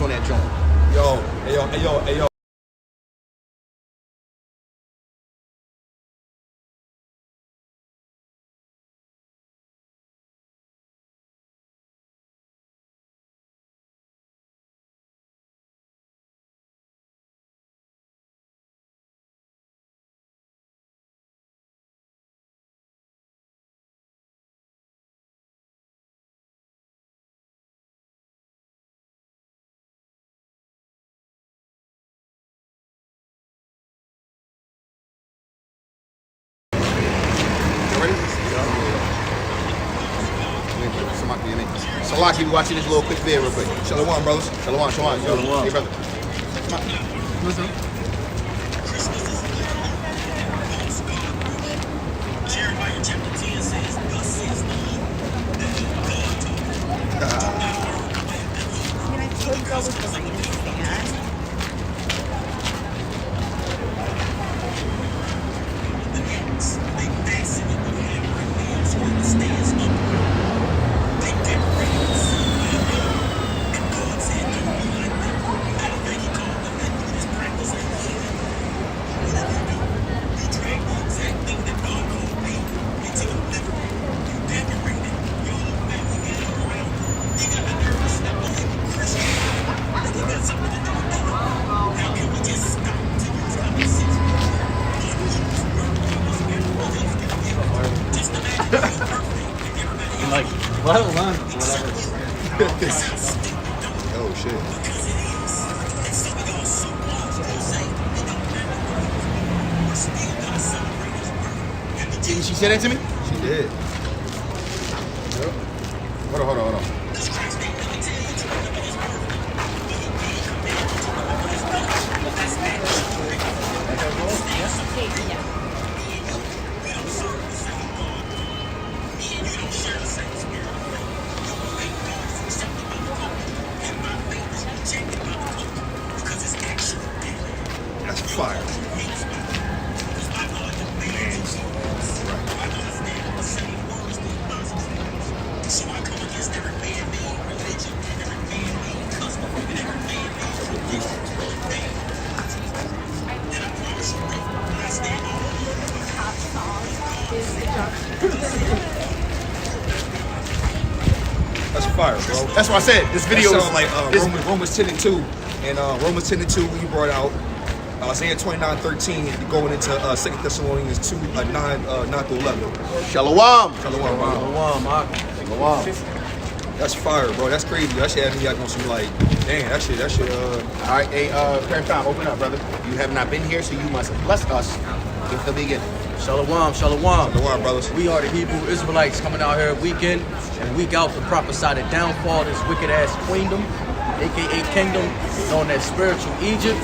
on that joint. Yo. Salaki, we watching this little quick video real quick. Shalom, brothers. Shalom. Shalom. Hey, brother. What's up? Jeremiah chapter 10 says, thus says the Lord, that God told I mean, I could go with the rain stand. the nets. They fasten it with hammer and nails so it stands up. They decorated the sea with oil. And God said, don't be like them. Matter of fact, he called them that do this practice and live. What did you do? You drag the exact thing that God called me into the living room. You decorate it. Your whole family get around. You got the nerve to step on it. Christian. Like you got something to do with that. How can we just stop to use common sense? Just imagine if you're perfect and everybody else Like, what? Whatever. Oh, shit. because it is. And some of y'all so long still say it don't matter what it is. We're still gonna celebrate his birth. And the Didn't she say that to me? She did. Hold on. Jesus Christ ain't gonna tell you to remember his birth. But he did command you to remember his birth. That's mandatory. Me and you, we don't serve the same God. Me and you don't share the same spirit. Your faith God is accepted by the culture, and my faith is rejected by the culture because it's actually dead. That's fire. Hates my God. Because my God demands Jesus. My God stands on the same word as the apostles. So I come against every man-made religion, every man-made custom, and every man-made tradition. And I promise you, bro, I stand on That's fire, bro. That's what I said. This video is sounds like this, Romans 10 and 2. And Romans 10 and 2, you brought out Isaiah 29:13, going into 2 Thessalonians 2, 9 through 11. Shalom. Shalom, wow. That's fire, bro. That's crazy. That shit had me on some like, dang, that shit, All right, hey, Parent Time, open up, brother. You have not been here, so you must bless us with the beginning. Shalom. Shalom, brothers. We are the Hebrew Israelites coming out here week in and week out to prophesy the downfall of this wicked ass queendom, aka kingdom, known as spiritual Egypt.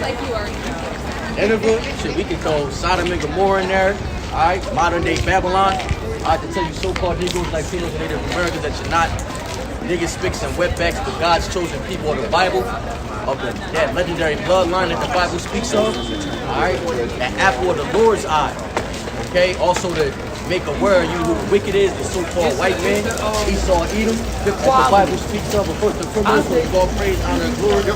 Nineveh, shit, we can throw Sodom and Gomorrah in there. Alright, modern day Babylon. I have to tell you so-called Negroes, Latinos, and Native Americans that you're not niggas, spicks, and wetbacks, but God's chosen people of the Bible, of that legendary bloodline that the Bible speaks of. Alright, that apple of the Lord's eye. Okay, also to make aware of you who wicked is, the so-called white man, Esau, Edom, that the Bible speaks of, but first and foremost, we give all praise, honor, and glory to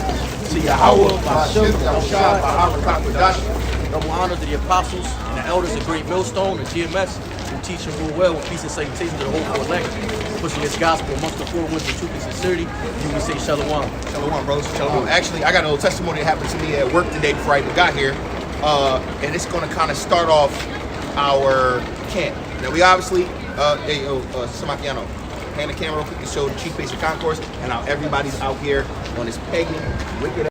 Yahweh, Hashem, Yahushua, double honor to the apostles and the elders of Great Millstone and GMS, who teach and rule well with peace and salutation to the whole elect, pushing this gospel amongst the four winds of truth and sincerity. You can say shalom. Shalom, brothers. Actually, I got a little testimony that happened to me at work today before I even got here. And it's going to kind of start off our camp. Now, we obviously, Samakiano, hand the camera real quick to show the chief basic concourse and how everybody's out here on this pagan, wicked ass.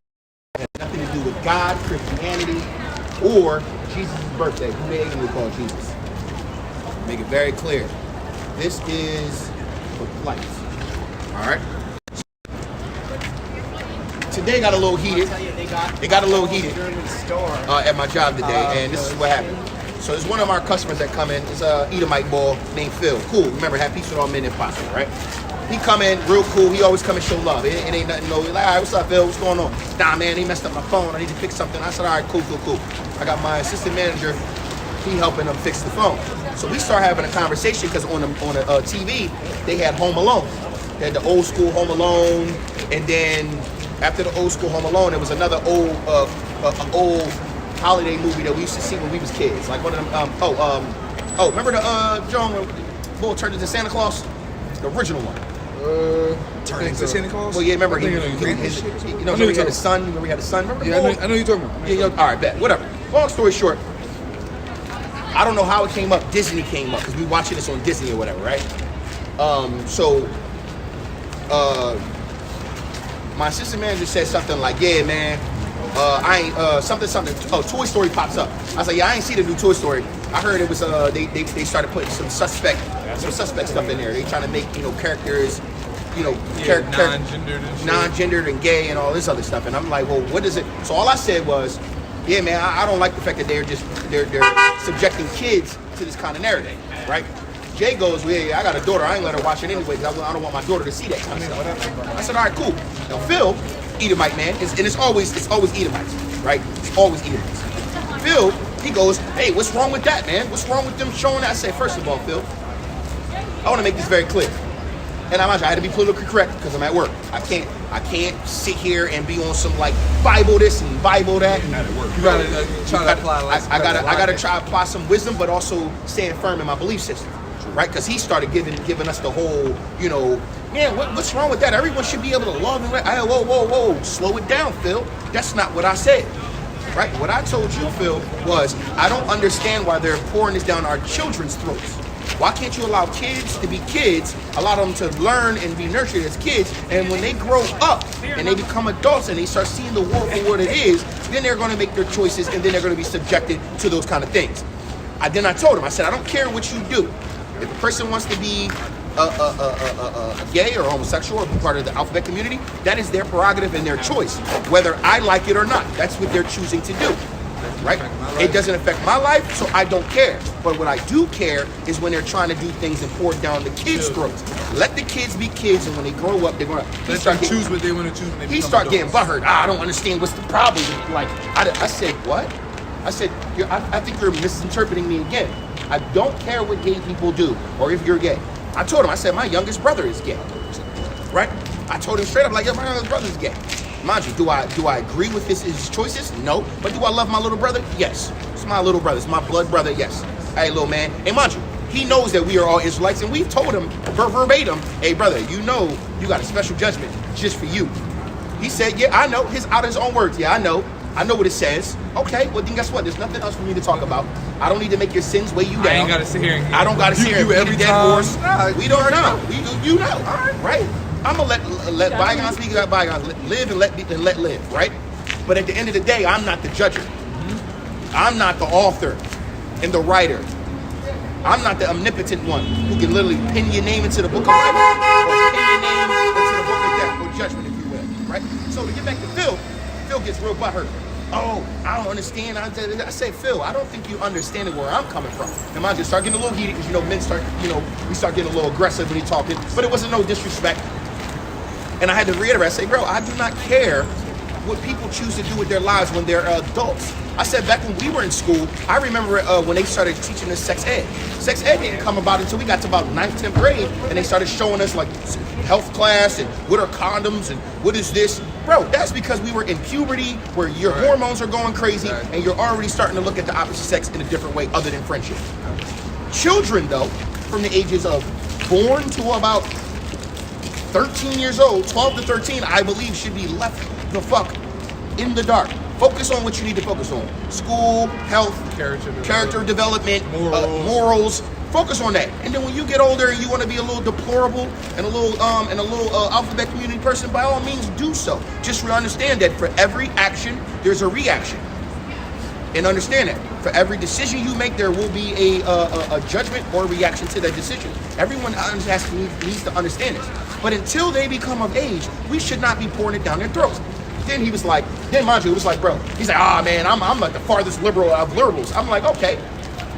It has nothing to do with God, Christianity, or Jesus' birthday. Who they even call Jesus? Make it very clear. This is for life. All right. Today got a little heated. It got a little heated at my job today, and this is what happened. So there's one of our customers that come in. It's a Edomite boy named Phil. Cool. Remember, have peace with all men if possible, right? He come in real cool. He always come and show love. It ain't nothing. No, he's like, all right, what's up, Phil? What's going on? Nah, man, they messed up my phone. I need to fix something. I said, all right, cool. I got my assistant manager. He helping them fix the phone. So we start having a conversation because on the TV they had Home Alone. They had the old school Home Alone, and then after the old school Home Alone, there was another old holiday movie that we used to see when we was kids. Like one of them. Remember the John Bull turned into Santa Claus, the original one. Turn into Santa Claus? Well, yeah, remember I he think I know he had a son. Remember he had a son. Remember? Yeah, I know you're talking about. Yeah, all right, bet. Whatever. Long story short, I don't know how it came up. Disney came up because we watching this on Disney or whatever, right? My assistant manager said something like, "Yeah, man, I ain't something. Oh, Toy Story pops up." I was like, "Yeah, I ain't see the new Toy Story. I heard it was they started putting some suspect stuff in there. They trying to make characters." Non-gendered and gay and all this other stuff, and I'm like, well, what is it? So all I said was, yeah, man, I don't like the fact that they're subjecting kids to this kind of narrative, right? Jay goes, well, yeah, I got a daughter, I ain't let her watch it anyway because I don't want my daughter to see that kind of stuff. I said, all right, cool. Now Phil, Edomite man, and it's always Edomites, right? It's always Edomites. Phil, he goes, hey, what's wrong with that, man? What's wrong with them showing that? I said, first of all, Phil, I want to make this very clear. And I had to be politically correct because I'm at work. I can't sit here and be on some like Bible this and Bible that. You gotta try to apply. I gotta try to apply some wisdom, but also staying firm in my belief system, right? Because he started giving us the whole, man, what's wrong with that? Everyone should be able to love and whoa, slow it down, Phil. That's not what I said, right? What I told you, Phil, was I don't understand why they're pouring this down our children's throats. Why can't you allow kids to be kids, allow them to learn and be nurtured as kids, and when they grow up and they become adults and they start seeing the world for what it is, then they're going to make their choices and then they're going to be subjected to those kind of things. I told him, I said, I don't care what you do. If a person wants to be a gay or homosexual or be part of the alphabet community, that is their prerogative and their choice, whether I like it or not. That's what they're choosing to do. Right? It doesn't affect my life, so I don't care. But what I do care is when they're trying to do things and pour it down the kids' throats. Let the kids be kids, and when they grow up, they're going to choose what they want to choose. When they he start getting butthurt. I don't understand what's the problem. Like I said, what? I said, I think you're misinterpreting me again. I don't care what gay people do or if you're gay. I told him, I said, my youngest brother is gay. Right? I told him straight up, like, yeah, my youngest brother is gay. Mind you, do I agree with his choices? No. But do I love my little brother? Yes. It's my little brother. It's my blood brother. Yes. Hey, little man. And mind you, he knows that we are all Israelites, and we've told him verbatim, hey, brother, you got a special judgment just for you. He said, yeah, I know. Out of his own words. Yeah, I know. I know what it says. Okay, well, then guess what? There's nothing else for me to talk about. I don't need to make your sins weigh you down. I ain't got to sit here and I don't got to sit here and every dead horse. We don't know. You know. All right? I'm gonna let bygones be bygones. Live and let live, right? But at the end of the day, I'm not the judger. I'm not the author and the writer. I'm not the omnipotent one who can literally pin your name into the book of life or pin your name into the book of death or judgment, if you will, right? So to get back to Phil gets real butthurt. Oh, I don't understand. I say, Phil, I don't think you understand where I'm coming from. And mind you, start getting a little heated because men start, we start getting a little aggressive when he's talking. But it wasn't no disrespect. And I had to reiterate, I say, bro, I do not care what people choose to do with their lives when they're adults. I said back when we were in school, I remember when they started teaching us sex ed. Sex ed didn't come about until we got to about 9th, 10th grade, and they started showing us like health class and what are condoms and what is this. Bro, that's because we were in puberty where your hormones are going crazy and you're already starting to look at the opposite sex in a different way other than friendship. Children, though, from the ages of born to about 13 years old, 12 to 13, I believe should be left the fuck in the dark. Focus on what you need to focus on. School, health, character development, morals. Focus on that. And then when you get older and you want to be a little deplorable and a little alphabet community person, by all means do so. Just understand that for every action, there's a reaction. And understand that. For every decision you make, there will be a judgment or reaction to that decision. Everyone needs to understand this. But until they become of age, we should not be pouring it down their throats. Then he was like, mind you, it was like, bro, he's like, man, I'm like the farthest liberal of liberals. I'm like, okay.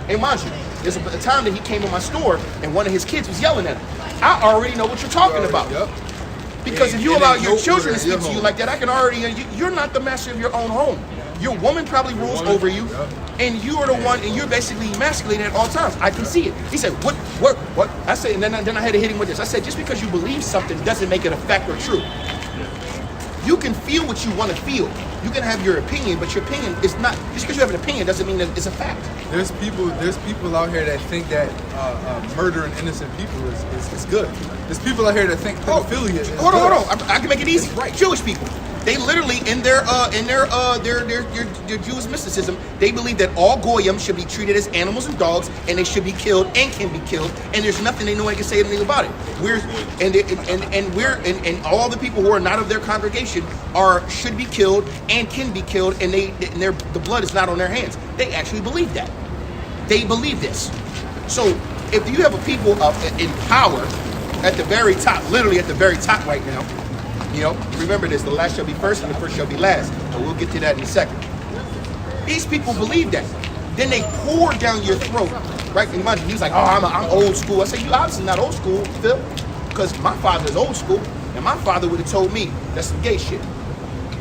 And mind you, there's a time that he came in my store and one of his kids was yelling at him. I already know what you're talking about. Because if you allow your children to speak to you like that, I can already, you're not the master of your own home. Your woman probably rules over you, and you are the one, and you're basically emasculated at all times. I can see it. He said, what? I said, and then I had to hit him with this. I said, just because you believe something doesn't make it a fact or true. You can feel what you want to feel. You can have your opinion, but your opinion is not, just because you have an opinion doesn't mean that it's a fact. There's people out here that think that murdering innocent people is good. There's people out here that think pedophilia is Hold good. on. I can make it easy. Right. Jewish people. They literally, in their Jewish mysticism, they believe that all goyim should be treated as animals and dogs, and they should be killed and can be killed, and there's nothing no one can say anything about it. And all the people who are not of their congregation should be killed and can be killed, and the blood is not on their hands. They actually believe that. They believe this. So if you have a people in power at the very top, literally at the very top right now. Remember this, the last shall be first and the first shall be last. And we'll get to that in a second. These people believe that. Then they pour down your throat, right? And mind you, he's like, I'm old school. I say, you obviously not old school, Phil, because my father's old school, and my father would have told me, that's some gay shit.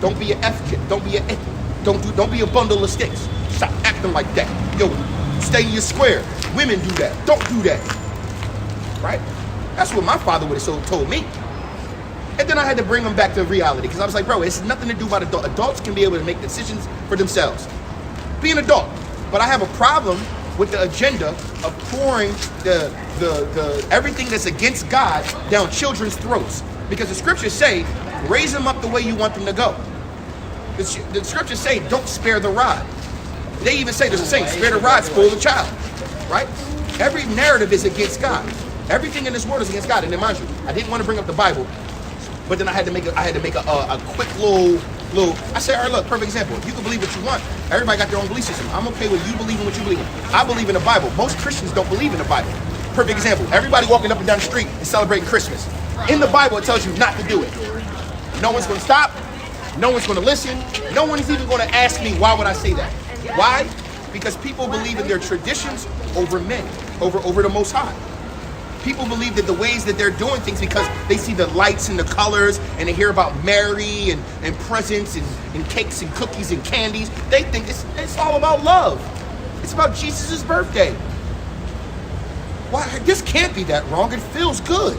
Don't be an F kid. Don't be a bundle of sticks. Stop acting like that. Yo, stay in your square. Women do that. Don't do that. Right? That's what my father would have told me. And then I had to bring them back to reality because I was like, bro, it's nothing to do about adults. Adults can be able to make decisions for themselves. Be an adult. But I have a problem with the agenda of pouring the everything that's against God down children's throats. Because the scriptures say, raise them up the way you want them to go. The scriptures say, don't spare the rod. They even say, there's a saying, spare the rod, spoil the child. Right? Every narrative is against God. Everything in this world is against God. And then mind you, I didn't want to bring up the Bible. But then I had to make a quick little. I said, all right, look, perfect example. You can believe what you want. Everybody got their own belief system. I'm okay with you believing what you believe in. I believe in the Bible. Most Christians don't believe in the Bible. Perfect example. Everybody walking up and down the street and celebrating Christmas. In the Bible, it tells you not to do it. No one's going to stop. No one's going to listen. No one's even going to ask me, why would I say that? Why? Because people believe in their traditions over men, over the Most High. People believe that the ways that they're doing things because they see the lights and the colors and they hear about Mary and presents and cakes and cookies and candies. They think it's all about love. It's about Jesus' birthday. Why? This can't be that wrong. It feels good.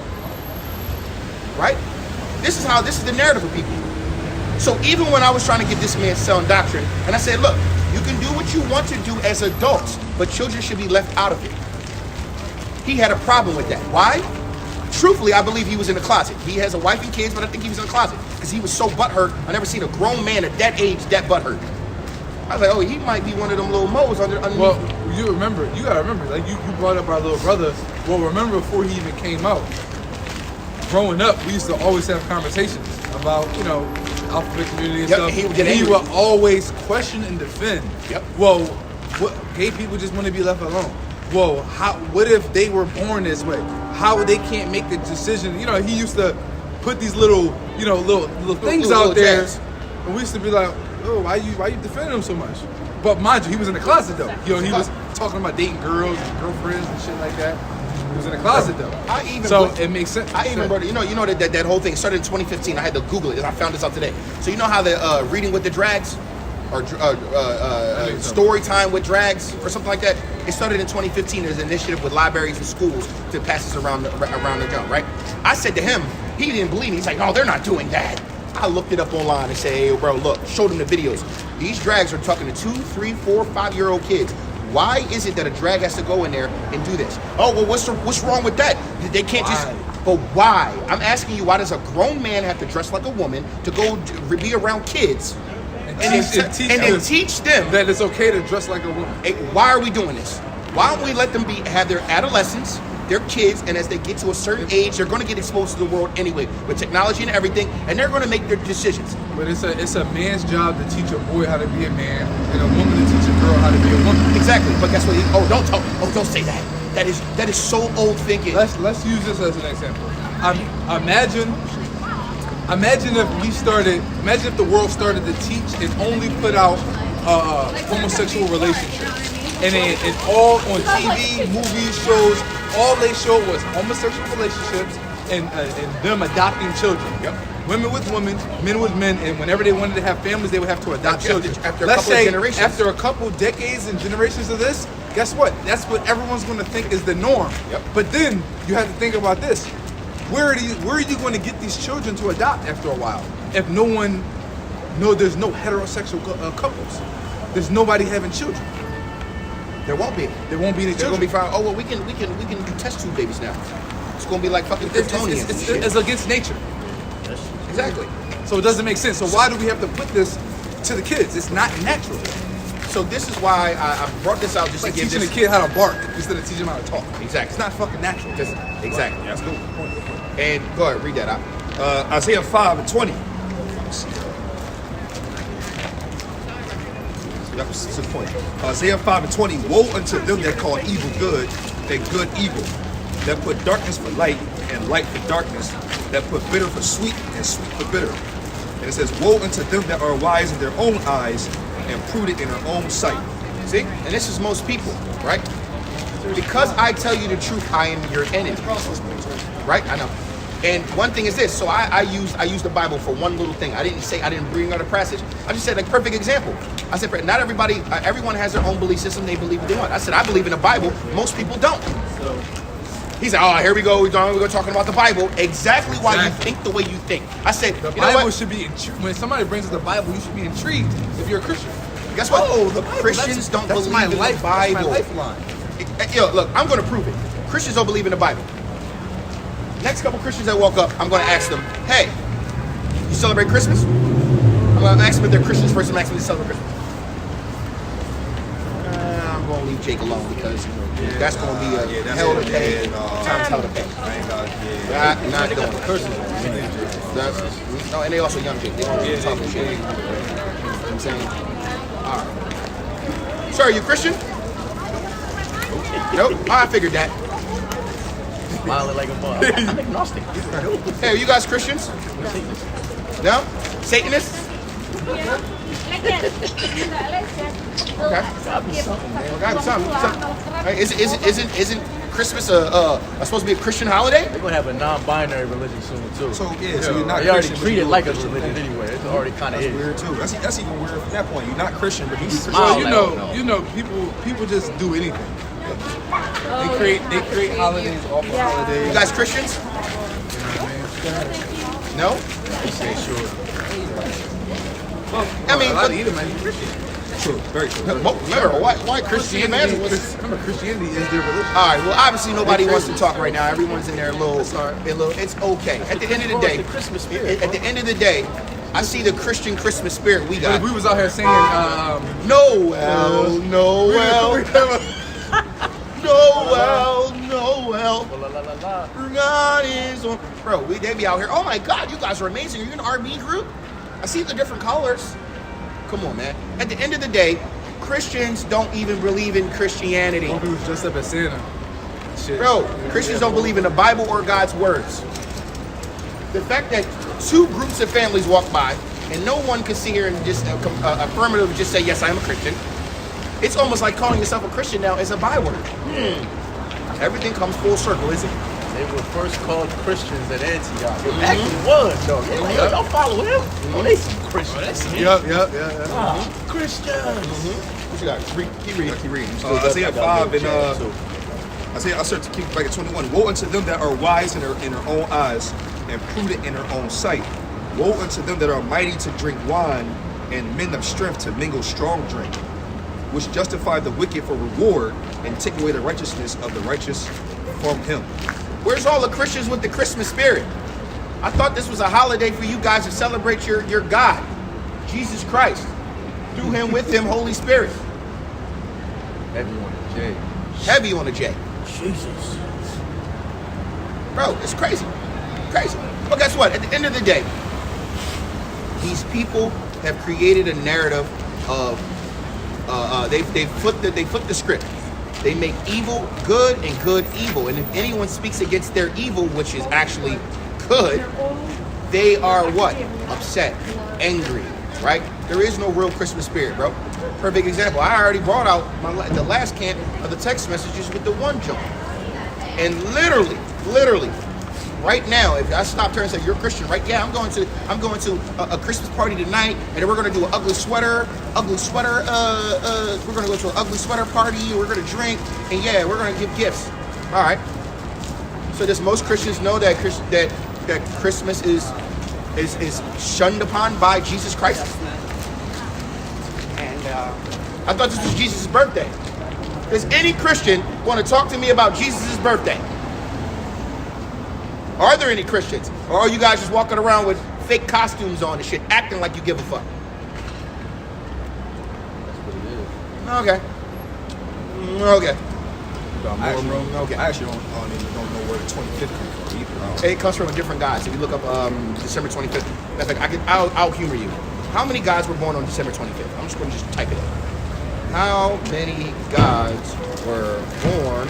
Right? This is the narrative of people. So even when I was trying to get this man sound doctrine, and I said, look, you can do what you want to do as adults, but children should be left out of it. He had a problem with that. Why? Truthfully, I believe he was in the closet. He has a wife and kids, but I think he was in the closet because he was so butthurt. I never seen a grown man at that age that butthurt. I was like, oh, he might be one of them little moles underneath. Well, you gotta remember, like you brought up our little brother. Well, remember before he even came out, growing up, we used to always have conversations about, alphabet community and stuff. He would always question and defend. Yep. Well, what gay people just want to be left alone. Well, what if they were born this way? How they can't make the decision? He used to put these little things out there, and we used to be like, oh, why you defending him so much? But mind you, he was in the closet though. He was talking about dating girls and girlfriends and shit like that. He was in the closet though. It makes sense. I even wrote, that whole thing started in 2015. I had to Google it, and I found this out today. So you know how the Reading with the Drags or story time with drags or something like that. It started in 2015 as an initiative with libraries and schools to pass this around the jump, right? I said to him, he didn't believe me. He's like, no, they're not doing that. I looked it up online and said, hey, bro, look, showed him the videos. These drags are talking to 2, 3, 4, 5-year-old kids. Why is it that a drag has to go in there and do this? Oh, well, what's wrong with that? They can't just... But why? I'm asking you, why does a grown man have to dress like a woman to go be around kids and teach them that it's okay to dress like a woman? Hey, why are we doing this? Why don't we let them have their adolescence, their kids, and as they get to a certain age, they're going to get exposed to the world anyway with technology and everything, and they're going to make their decisions. But it's a man's job to teach a boy how to be a man, and a woman to teach a girl how to be a woman. Exactly. But guess what? Don't say that. That is so old thinking. Let's use this as an example. Imagine if the world started to teach and only put out homosexual relationships. And all on TV, movies, shows, all they showed was homosexual relationships and them adopting children. Yep. Women with women, men with men, and whenever they wanted to have families, they would have to adopt children. After a couple of generations. After a couple decades and generations of this, guess what? That's what everyone's going to think is the norm. Yep. But then you have to think about this. Where are you going to get these children to adopt after a while? if there's no heterosexual couples. There's nobody having children. There won't be. There won't be any They're gonna children. be fine. Oh well, we can do test tube babies now. It's gonna be like fucking It's, Kryptonians. and shit. it's against nature. Exactly. So it doesn't make sense. So why do we have to put this to the kids? It's not natural. So this is why I brought this out just It's like to give teaching this. a kid how to bark instead of teaching him how to talk. Exactly. It's not fucking natural. Just, exactly. That's cool. And go ahead, read that out. Isaiah 5:20. That's the point. Isaiah 5:20. Woe unto them that call evil good and good evil, that put darkness for light and light for darkness, that put bitter for sweet and sweet for bitter. And it says, woe unto them that are wise in their own eyes and prudent in their own sight. See? And this is most people, right? Because I tell you the truth, I am your enemy. Right? I know. And one thing is this. So I use the Bible for one little thing. I didn't bring out a passage. I just said a perfect example. I said, not everybody, everyone has their own belief system. They believe what they want. I said, I believe in the Bible. Most people don't. He said, oh, here we go. We're talking about the Bible. Exactly why you think the way you think. I said, The you know Bible what? should be when somebody brings us the Bible, you should be intrigued if you're a Christian. Guess what? Oh, the Bible. Christians don't that's believe my in life, the Bible. That's my lifeline. Yo, look, I'm going to prove it. Christians don't believe in the Bible. Next couple Christians that walk up, I'm going to ask them, hey, you celebrate Christmas? I'm going to ask them if they're Christians first. I'm asking them to celebrate Christmas. I'm going to leave Jake alone because that's going to be a hell to pay. Times hell to pay. Not doing it. No, and they also young Jake. They don't really talk shit. You know what I'm saying? All right. Sir, are you Christian? Nope. I figured that. Smiling like a mother. I'm agnostic. Hey, are you guys Christians? No? Satanists? Okay. Got something. Hey, isn't Christmas supposed to be a Christian holiday? They're gonna have a non-binary religion soon too. So yeah, so you're not They already Christian, but treat you it like a Christian. religion anyway. It already kind of That's is. weird too. That's even weird from that point. You're not Christian, but you Christian. smile. Well, you know, people just do anything. They create holidays off of holidays. You guys Christians? No? Say sure. I mean, a lot of but- Edomites are Christian. True, very true. Remember, why Christian evangelists? Remember, Christianity is their religion. All right. Well, obviously nobody wants to talk right now. Everyone's in their little. It's okay. At the end of the day, The Christmas spirit. at the end of the day, I see the Christian Christmas spirit we But got. if we was out here saying, Noel, Noel. God is on. Bro, they be out here. Oh my God, you guys are amazing. Are you an RB group? I see the different colors. Come on, man. At the end of the day, Christians don't even believe in Christianity. if we was dressed up as Santa. Shit. Bro, Christians don't believe in the Bible or God's words. The fact that two groups of families walk by and no one can sit here and just affirmatively just say, yes, I am a Christian. It's almost like calling yourself a Christian now is a byword. Everything comes full circle, isn't it? They were first called Christians at Antioch. It actually was, though. They like, yo, y'all follow him? Oh, they some Christians. Yep. Christians. What you got? Keep reading. Isaiah 5 and I start to keep back at 21. Woe unto them that are wise in their own eyes and prudent in their own sight. Woe unto them that are mighty to drink wine and men of strength to mingle strong drink, which justify the wicked for reward and take away the righteousness of the righteous from him. Where's all the Christians with the Christmas spirit? I thought this was a holiday for you guys to celebrate your God, Jesus Christ. Through him, with him, Holy Spirit. Heavy on the J. Heavy on the J. Jesus. Bro, it's crazy. Crazy. But guess what? At the end of the day, these people have created a narrative of they flipped the script. They make evil good and good evil. And if anyone speaks against their evil, which is actually good, they are what? Upset, angry, right? There is no real Christmas spirit, bro. Perfect example. I already brought out the last camp of the text messages with the one joke. And literally, right now, if I stopped her and said, you're a Christian, right? Yeah, I'm going to a Christmas party tonight, and then we're going to do an ugly sweater, we're going to go to an ugly sweater party, we're going to drink, and yeah, we're going to give gifts. All right. So does most Christians know that Christmas is is shunned upon by Jesus Christ. And I thought this was Jesus' birthday. Does any Christian want to talk to me about Jesus' birthday? Are there any Christians? Or are you guys just walking around with fake costumes on and shit, acting like you give a fuck? Okay. Okay. I actually don't even know where the 25th comes from either. It comes from a different guy. So if you look up December 25th, that's like I'll humor you. How many guys were born on December 25th? I'm just going to just type it in. How many gods were born?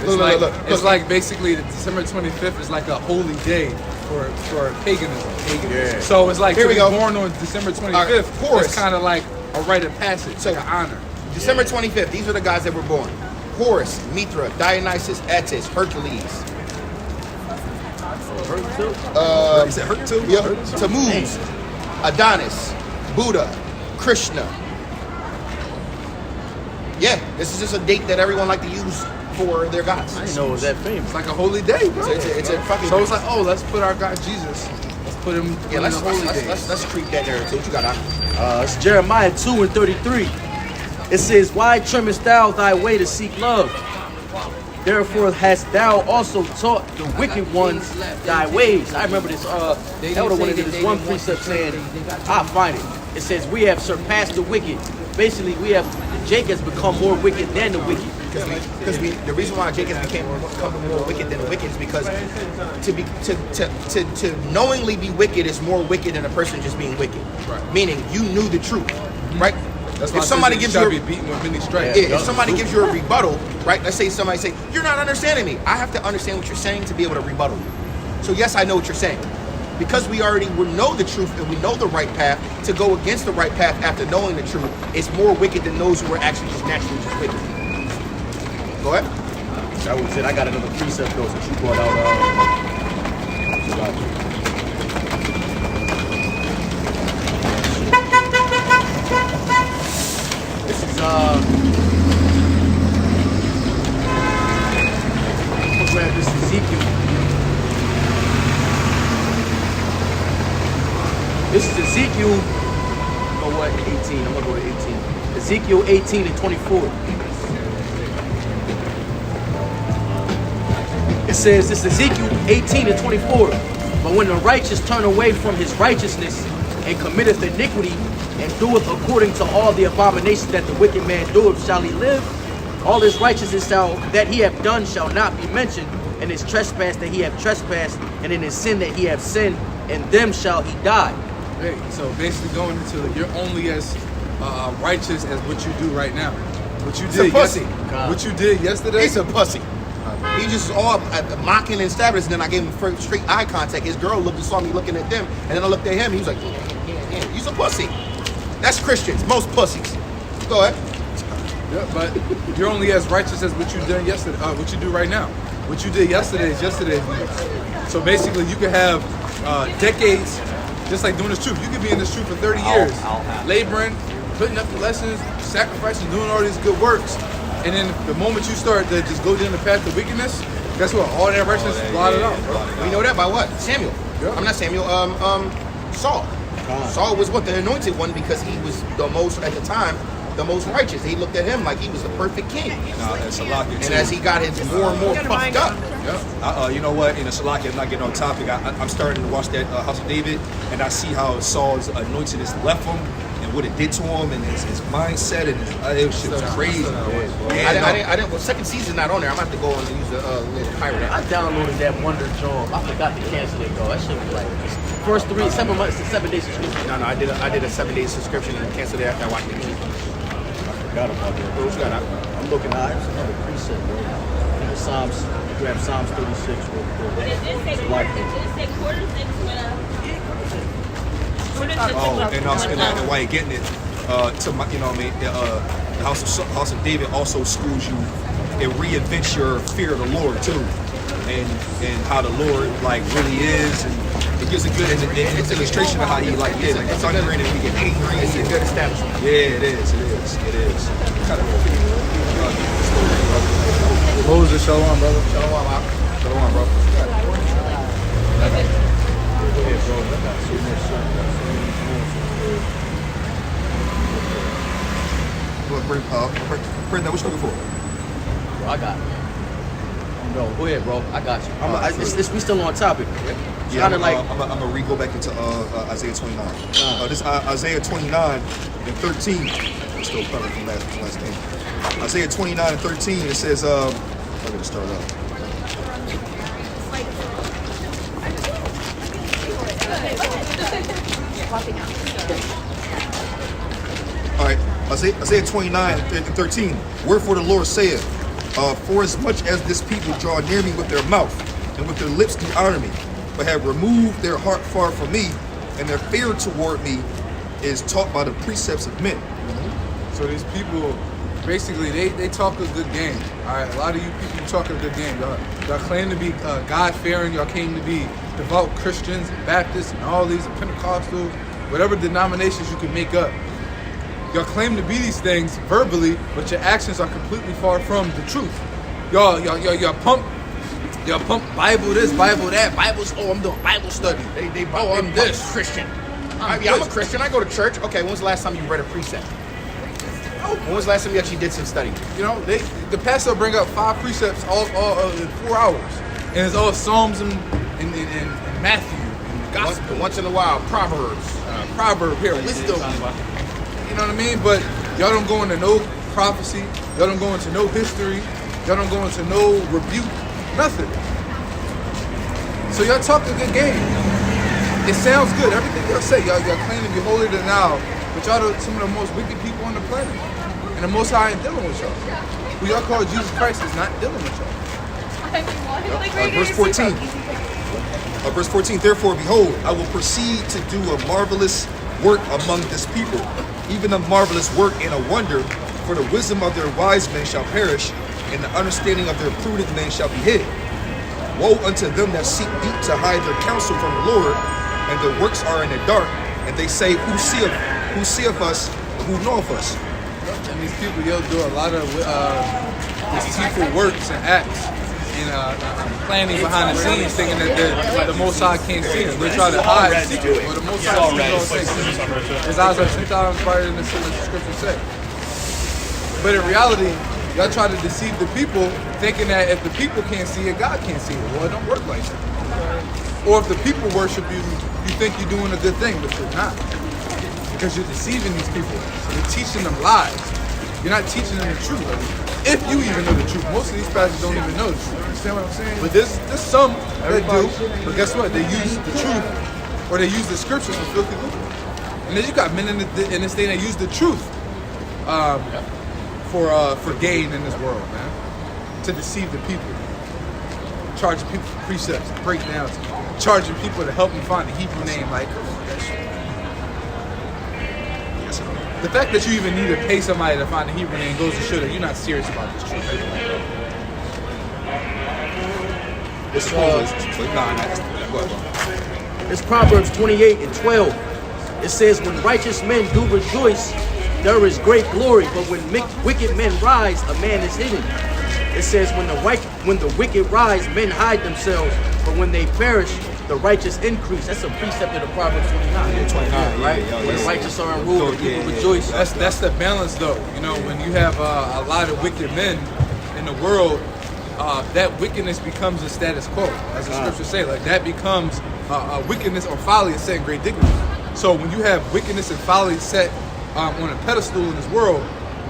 It's like basically the December 25th is like a holy day for paganism. Yeah. So it's like Here to we be go. born on December 25th. All right, Horus. It's kind of like a rite of passage, So- like an honor. December 25th. These are the guys that were born: Horus, Mithra, Dionysus, Attis, Hercules. Is it hurt too? Yep. Tammuz, Adonis, Buddha, Krishna. Yeah, this is just a date that everyone like to use for their gods. I didn't know it was that famous. It's like a holy day, bro. It's a fucking. So it's like, oh, let's put our God Jesus. Let's put him yeah, in the holy let's treat that narrative. What you got? It's Jeremiah 2:33. It says, "Why trimmest thou thy way to seek love? Therefore hast thou also taught the wicked ones thy ways." I remember this. Elder went into this one precept saying, "I find it." It says, "We have surpassed the wicked." Basically, Jake has become more wicked than the wicked. Because the reason why Jacob became more wicked than the wicked is because to knowingly be wicked is more wicked than a person just being wicked. Right. Meaning you knew the truth, right? That's why If somebody gives you shall a, be beaten with many stripes. if somebody gives you a rebuttal, right? Let's say somebody say you're not understanding me. I have to understand what you're saying to be able to rebuttal you. So yes, I know what you're saying. Because we know the truth and we know the right path, to go against the right path after knowing the truth is more wicked than those who are actually just naturally just wicked. Go ahead. That was it. I got another precept though, since you brought out. This is I'm gonna grab this Ezekiel. This is Ezekiel. Oh, what? 18. I'm gonna go to 18. Ezekiel 18 and 24. It says, this is Ezekiel 18 and 24. But when the righteous turn away from his righteousness and committeth iniquity and doeth according to all the abominations that the wicked man doeth, shall he live? All his righteousness that he have done shall not be mentioned, and his trespass that he have trespassed, and in his sin that he have sinned, and them shall he die. Hey, so basically going into you're only as righteous as what you do right now. What you He's a did pussy. What you did yesterday. He's a pussy. He just all mocking and stabbing, and then I gave him straight eye contact. His girl looked and saw me looking at them, and then I looked at him. He was like, yeah. He's a pussy. That's Christians. Most pussies. Go ahead. Yeah, but you're only as righteous as what you did yesterday. What you do right now. What you did yesterday is yesterday's news. So basically, you could have decades, just like doing this truth. You could be in this truth for 30 years, laboring, putting up the lessons, sacrificing, doing all these good works. And then the moment you start to just go down the path of wickedness, guess what? All that righteousness is blotted out, bro. We know that by what? Samuel. Yeah. I'm not Samuel. Saul. Saul was what? The anointed one, because he was the most, at the time, the most righteous. He looked at him like he was the perfect king. Nah, that's Salakia And too. as he got his more and more puffed up, You know what? In the Salakia, I'm not getting on topic. I'm starting to watch that House of David, and I see how Saul's anointedness left him and what it did to him and his mindset, and it was shit was crazy. I didn't. Well, second season not on there. I'm gonna have to go and use a little pirate I app. downloaded that Wonder Job. I forgot to cancel it though. That shit was like first 7 months to 7 days subscription. No, I did a 7-day subscription and canceled it after I watched the game. Forgot about that. What you got? I'm looking at there's another preset, bro. I think it's Psalms. Grab Psalms 36 real quick. It's like And while you're getting it, the House of David also schools you. It reinvents your fear of the Lord too, and how the Lord like really is, and it gives a good it's an illustration of how he like is. Like it's hungry and we get angry. It's a good establishment. Yeah, it is. Kind of Moses, shalom, brother. Shalom, Shalom, bro. ahead, bro. I got so much shit. I got so many points. Brandon, what you looking for? Bro, I got it. No, go ahead, bro. I got you. We still on topic. It's Yeah, kinda like I'm gonna go back into Isaiah 29. This Isaiah 29 and 13. It's still covered from last game. Isaiah 29 and 13. It says, I'm gonna start up. All right, Isaiah 29 and 13. Wherefore the Lord saith, for as much as this people draw near me with their mouth, and with their lips do honor me, but have removed their heart far from me, and their fear toward me is taught by the precepts of men. So these people, basically, they talk a good game. All right, a lot of you people talk a good game. Y'all claim to be God-fearing. Y'all claim to be devout Christians, Baptists, and all these Pentecostals, whatever denominations you can make up. Y'all claim to be these things verbally, but your actions are completely far from the truth. Y'all pump Bible this, Bible that, Bibles. Oh, I'm doing Bible study. I'm this Christian. I'm a Christian. I go to church. Okay, when was the last time you read a precept? When was the last time you actually did some study? You know, the pastor will bring up 5 precepts all in 4 hours, and it's all Psalms and Matthew and the Gospel. Once in a while, Proverbs. Proverb here, wisdom. You know what I mean? But y'all don't go into no prophecy. Y'all don't go into no history. Y'all don't go into no rebuke. Nothing. So y'all talk a good game. It sounds good. Everything y'all say, y'all claim to be holier than thou, but y'all are some of the most wicked people on the planet. And the Most High ain't dealing with y'all. Who y'all call Jesus Christ is not dealing with y'all. Verse 14. Verse 14. Therefore, behold, I will proceed to do a marvelous work among this people, even a marvelous work and a wonder, for the wisdom of their wise men shall perish, and the understanding of their prudent men shall be hid. Woe unto them that seek deep to hide their counsel from the Lord, and their works are in the dark, and they say, Who seeth us, and who knoweth us? And these people, they'll do a lot of deceitful works and acts, and planning behind the scenes, thinking that the Most High can't see them. They try to hide secret, but the Most High sees all things. His eyes are 10,000 brighter than the sun, as the scripture say. But in reality, y'all try to deceive the people, thinking that if the people can't see it, God can't see it. Well, it don't work like that. Or if the people worship you, you think you're doing a good thing, but you're not. Because you're deceiving these people. You're teaching them lies. You're not teaching them the truth. If you even know the truth. Most of these pastors don't even know the truth. You understand what I'm saying? But there's some that do. But guess what? They use the truth, or they use the scriptures for filthy lucre. And then you got men in this day that use the truth for gain in this world, man. To deceive the people. Charging people for precepts, breakdowns, charging people to help them find the Hebrew name. Like, the fact that you even need to pay somebody to find the Hebrew name goes to show that you're not serious about this truth. It's Proverbs 28 and 12. It says, when righteous men do rejoice, there is great glory, but when wicked men rise, a man is hidden. It says, when the wicked rise, men hide themselves, but when they perish, the righteous increase. That's a precept of the Proverbs 29. Right? When the righteous are in rule, people rejoice. That's the balance, though. You know, when you have a lot of wicked men in the world, that wickedness becomes a status quo, as the scriptures say. Like, that becomes wickedness or folly is set in great dignity. So when you have wickedness and folly set on a pedestal in this world,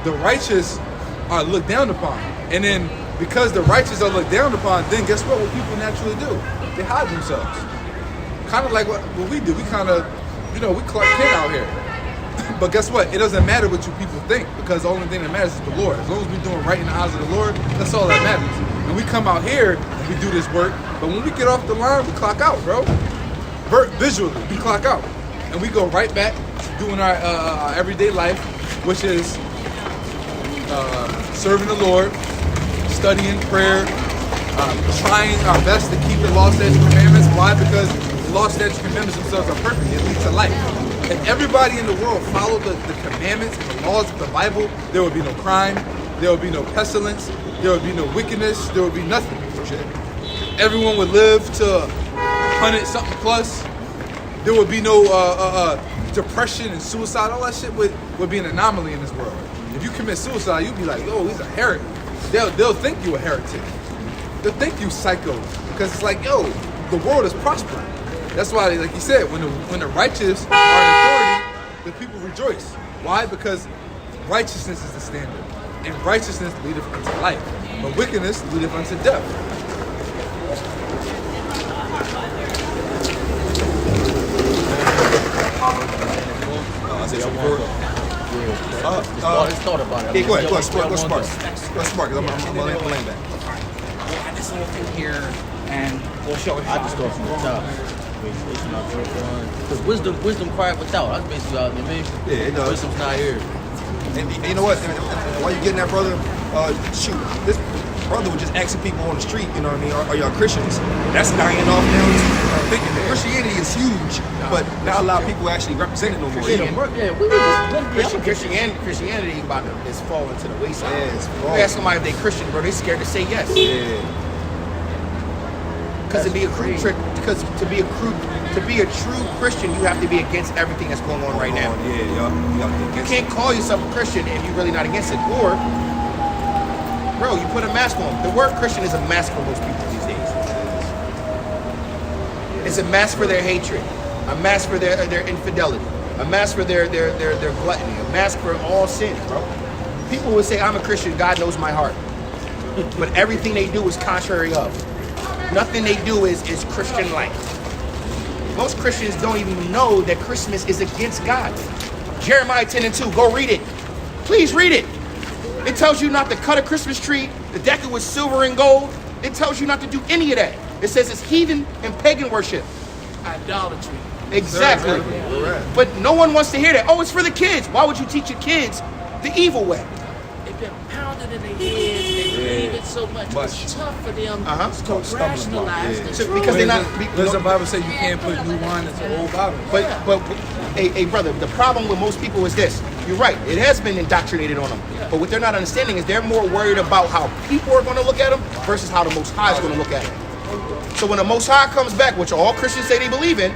the righteous are looked down upon. And then because the righteous are looked down upon, then guess what people naturally do? They hide themselves. Kind of like what we do. We kind of, we Clark Kent out here. But guess what? It doesn't matter what you people think, because the only thing that matters is the Lord. As long as we're doing right in the eyes of the Lord, that's all that matters. And we come out here and we do this work, but when we get off the line, we clock out, bro. Visually, we clock out. And we go right back to doing our everyday life, which is serving the Lord, studying prayer, trying our best to keep the law, statutes, and commandments. Why? Because the law, statutes, and commandments themselves are perfect. It leads to life. If everybody in the world followed the commandments and the laws of the Bible, there would be no crime, there would be no pestilence, there would be no wickedness, there would be nothing. Everyone would live to 100 something plus, there would be no depression and suicide. All that shit would be an anomaly in this world. If you commit suicide, you'd be like, yo, he's a heretic. They'll think you a heretic. They'll think you psycho because it's like, yo, the world is prospering. That's why, like you said, when the righteous are in authority, the people rejoice. Why? Because righteousness is the standard, and righteousness leadeth unto life, but wickedness leadeth unto death. I say something for it. His thought about it. Yeah, go ahead, go smart, because I'm gonna land back. I just little thing here, and we'll show it. I just start from the top. Because wisdom cried without. That's basically all I mean. Yeah, it does. Wisdom's not here. And you know what? While you getting that, brother, shoot, this brother was just asking people on the street, you know what I mean, are y'all Christians? That's dying off now too. Christianity is huge, but not a lot of people actually represent it no more. Yeah, we were just Christianity is falling to the wayside. Yeah, it's You falling. ask somebody if they Christian, bro, they scared to say yes. Yeah. Because to be a true Christian, you have to be against everything that's going on right now. Yeah. You can't call yourself a Christian if you're really not against it. Or, bro, you put a mask on. The word Christian is a mask for most people these days. It's a mask for their hatred, a mask for their infidelity, a mask for their gluttony, a mask for all sin, bro. People would say, I'm a Christian, God knows my heart. But everything they do is contrary of. Nothing they do is Christian-like. Most Christians don't even know that Christmas is against God. Jeremiah 10:2, go read it. Please read it. It tells you not to cut a Christmas tree, to deck it with silver and gold. It tells you not to do any of that. It says it's heathen and pagan worship. Idolatry. Exactly. But no one wants to hear that. Oh, it's for the kids. Why would you teach your kids the evil way? They've been pounded in their heads. They believe it so much. It's tough for them to rationalize the truth. Because they're not. Does the Bible say you can't put new wine into old bottles? But hey, brother, the problem with most people is this. You're right. It has been indoctrinated on them. But what they're not understanding is they're more worried about how people are going to look at them versus how the Most High is going to look at them. So when the Most High comes back, which all Christians say they believe in,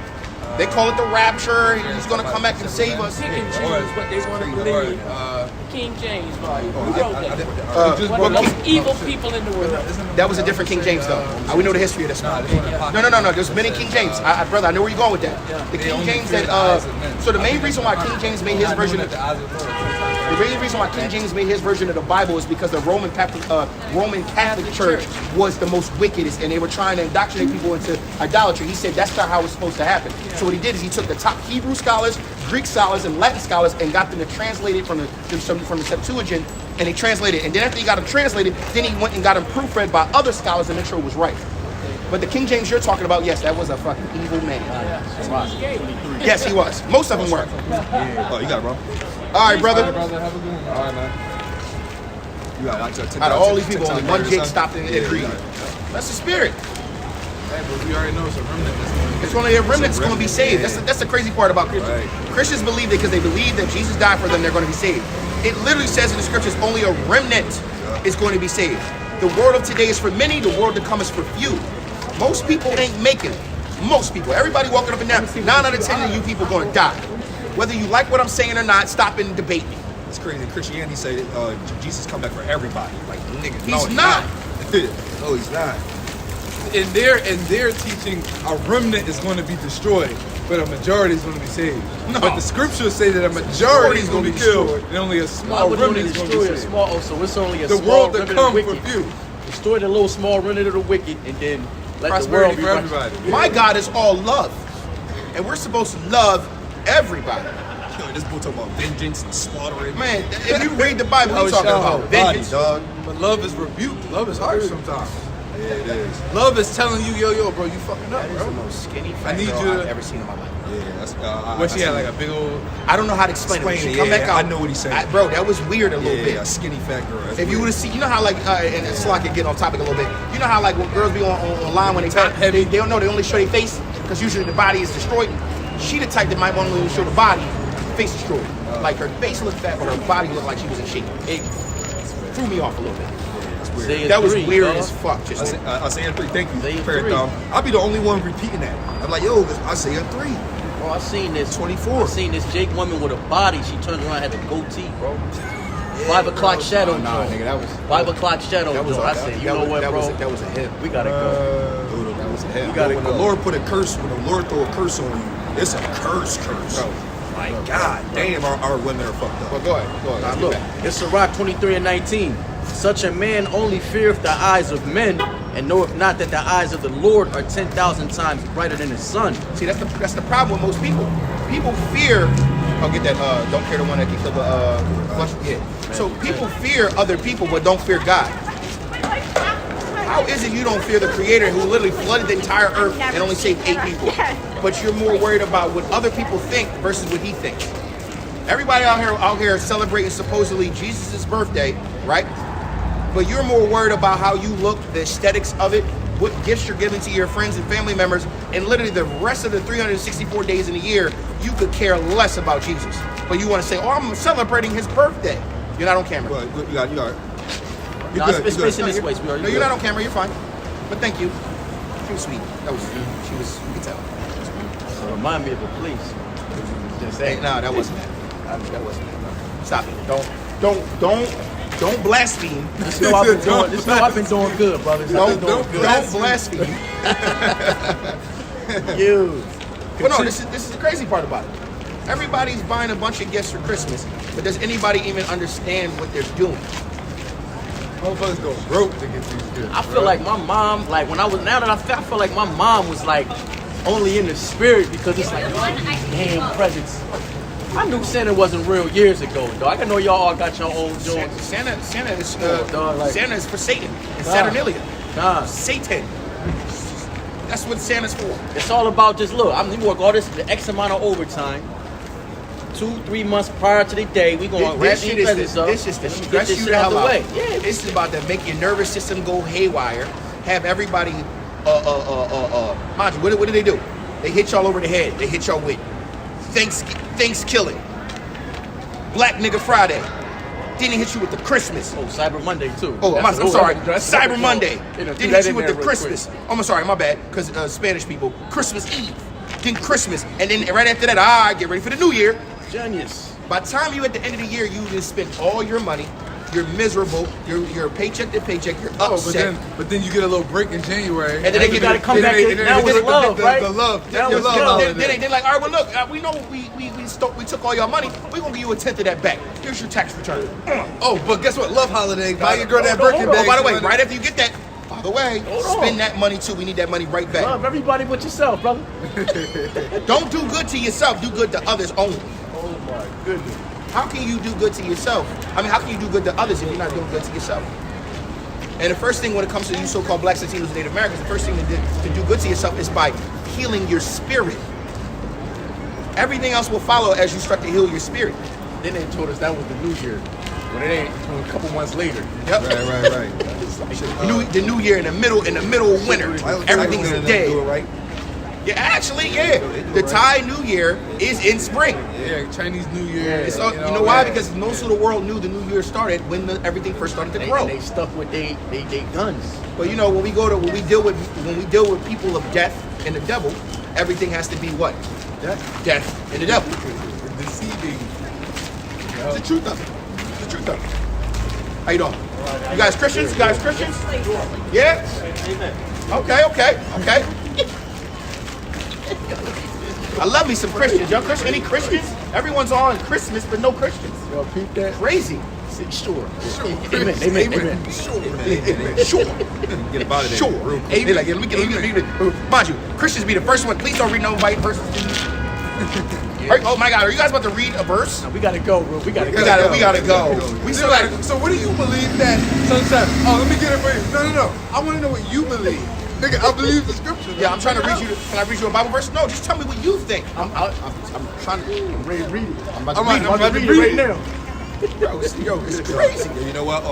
they call it the rapture. He's going to come back and save us. Pick and choose what they want to believe. King James Bible. Who wrote that? One of the most evil people in the world. That was a different King James, though. We know the history of this. No. There's many King James. Brother, I know where you're going with that. The King James that. So the main reason why King James made his version of the Bible is because the Roman Catholic Church was the most wickedest, and they were trying to indoctrinate people into idolatry. He said that's not how it's supposed to happen. So what he did is he took the top Hebrew scholars, Greek scholars, and Latin scholars, and got them to translate it from the Septuagint, and they translated it. And then after he got them translated, then he went and got them proofread by other scholars to make sure it was right. But the King James you're talking about, yes, that was a fucking evil man. Yes, he was. Most of them were. Oh, you got it, bro. All right, brother. Have a good one. All right, man. You got it. Out of all these people, only one Jake stopped and agreed. That's the spirit. Hey, but we already know it's a remnant. It's only a remnant that's going to be saved. That's the crazy part about Christians. Right. Christians believe that because they believe that Jesus died for them, they're going to be saved. It literally says in the scriptures, only a remnant is going to be saved. The world of today is for many, the world to come is for few. Most people ain't making it. Most people. Everybody walking up and down, 9 out of 10 of you people going to die. Whether you like what I'm saying or not, stop and debate me. It's crazy. Christianity say that Jesus come back for everybody. Like, nigga, He's not. No, he's not. In their teaching, a remnant is going to be destroyed, but a majority is going to be saved. No. But the scriptures say that a majority is going to be killed, and only a Why small would you only remnant is going to destroy be a saved. small? So it's only a The small world to remnant come of for wicked. few. Destroy the little small remnant of the wicked, and then let Prosperity the for world be righteous. everybody. My God is all love. And we're supposed to love everybody. Yo, this book talking about vengeance and slaughtering. Man, if you read the Bible, he's talking about vengeance. dog. But love is rebuke. Love is harsh sometimes. Yeah, it is. Love is telling you, yo, bro, you fucking up, That is the bro. most skinny I fat need girl you to- I've ever seen in my life. Yeah, that's. What she had, like a big old. I don't know how to explain it. When Explain she it, come yeah, back out. I know what he's saying. Bro, that was weird a little Yeah, bit. a skinny fat girl. That's If you weird. would have seen, you know how like, and it's like I get on topic a little bit. You know how like when girls be online when Top heavy. they don't know, they only show their face because usually the body is destroyed. She the type that might want to show the body, face destroyed. Like her face looked fat, but her body looked like she was in shape. It threw me off a little bit. Isaiah That was 3, weird dog. as fuck. Just Isaiah 3, thank you. Isaiah Fair 3. thumb. I'll be the only one repeating that. I'm like, yo, Isaiah 3. Bro, I seen this. 24. I seen this Jake woman with a body. She turned around and had a goatee, bro. 5 o'clock shadow. Oh, nah, joint. nigga, that was 5 o'clock shadow. that was joint. I said, you know what, bro? That was a hit. We gotta go. That was a hit. We gotta When go. the Lord put a curse, when the Lord throw a curse on you, it's a curse. Bro. My God, damn, our women are fucked up. Well, go ahead. Let's Now get look, back. it's Sirach 23:19. Such a man only feareth the eyes of men, and knoweth not that the eyes of the Lord are 10,000 times brighter than the sun. See, that's the problem with most people. People fear. Oh, get that. Don't fear the one that can kill the flesh. Yeah. So people fear other people, but don't fear God. How is it you don't fear the Creator who literally flooded the entire earth and only saved 8 people? But you're more worried about what other people think versus what He thinks. Everybody out here celebrating supposedly Jesus' birthday, right? But you're more worried about how you look, the aesthetics of it, what gifts you're giving to your friends and family members, and literally the rest of the 364 days in a year, you could care less about Jesus. But you want to say, oh, I'm celebrating His birthday. You're not on camera. Well, you got. Nah, good, it's you good. facing this way, sweetheart. No, you're not on camera. You're fine. But thank you. She was sweet. She was, you can tell. Remind me of the police. Just Hey, saying. no, that wasn't that. That wasn't that. Stop it. Don't blaspheme. Just know I've been doing good, brothers. Don't blaspheme. You. Well, no, this is the crazy part about it. Everybody's buying a bunch of gifts for Christmas, but does anybody even understand what they're doing? Motherfuckers go broke to get these gifts. I feel like my mom, like when I was now that I feel like my mom was like only in the spirit because it's like damn presents. I knew Santa wasn't real years ago, dog. I know y'all all got your own joints. Santa is dog, like- Santa is for Satan and Nah. Saturnalia. Nah, Satan. That's what Santa's for. it's all about just look. I'm gonna work all this the X amount of overtime. 2-3 months prior to the day, we gonna wrap This these shit is presents up. this is to and we stress get this you shit the out hell the out. way. Yeah, This is about to make your nervous system go haywire. Have everybody, mind you, what do they do? They hit y'all over the head. They hit y'all with Thanksgiving, Black Nigga Friday. Then he hit you with the Christmas. Oh, Cyber Monday too. Oh, I'm sorry. That's Cyber Monday. You know, Then threw that hit you in with there the real Christmas. quick. Oh, I'm sorry, my bad. Because Spanish people, Christmas Eve. Then Christmas. And then right after that, get ready for the New Year. Genius. By the time you at the end of the year, you just spent all your money. You're miserable. You're paycheck to paycheck. You're Oh, upset. but then you get a little break in January. And then they You give gotta you come back in. Now it's love, right? The love. Now The it's love love. holiday. They're like, all right, well, look, we know we took all your money. We're going to give you 1/10 of that back. Here's your tax return. Oh, but guess what? Love holiday. Buy your girl that Hold on, Birkin hold on. bag. Oh, by the way, $200. right after you get that, by the way, Hold on. spend that money too. We need that money right back. Love everybody but yourself, brother. Don't do good to yourself. Do good to others only. Oh my goodness. How can you do good to yourself? I mean, how can you do good to others if you're not doing good to yourself? And the first thing when it comes to you so-called Blacks, Latinos, and Native Americans, the first thing to do good to yourself is by healing your spirit. Everything else will follow as you start to heal your spirit. Then they told us that was the New Year, but it ain't until a couple months later. Yep. Right. The new year in the middle of winter. Everything's Do it dead. right. Yeah, actually, yeah. The Thai New Year is in spring. Yeah, Chinese New Year. It's, you know why? Because most of the world knew the New Year started when everything first started to grow. And they stuck with they guns. But you know, when we deal with people of death and the devil, everything has to be what? Death and the devil. Deceiving. It's the truth of it. It's the truth of it. How you doing? You guys Christians? You guys Christians? Yeah? Okay. I love me some Christians. Y'all Christian? Any Christians? Everyone's on Christmas, but no Christians. Y'all peep that? Crazy. Sure. Amen. Sure. Get about it. Sure. Real quick. They like, let me get, mind you, Christians be the first one. Please don't read no white verses. Oh my God, are you guys about to read a verse? We gotta go, bro. We gotta We go. gotta go. We still like, So what do you believe that sunshine? Oh, let me get it for you. No. I want to know what you believe. Nigga, I believe the scripture. yeah, I'm trying to read you. Can I read you a Bible verse? No, just tell me what you think. I'm trying to Ready to read it. I'm about I'm to read about to it. read it right now. Yo, it's crazy. You know what?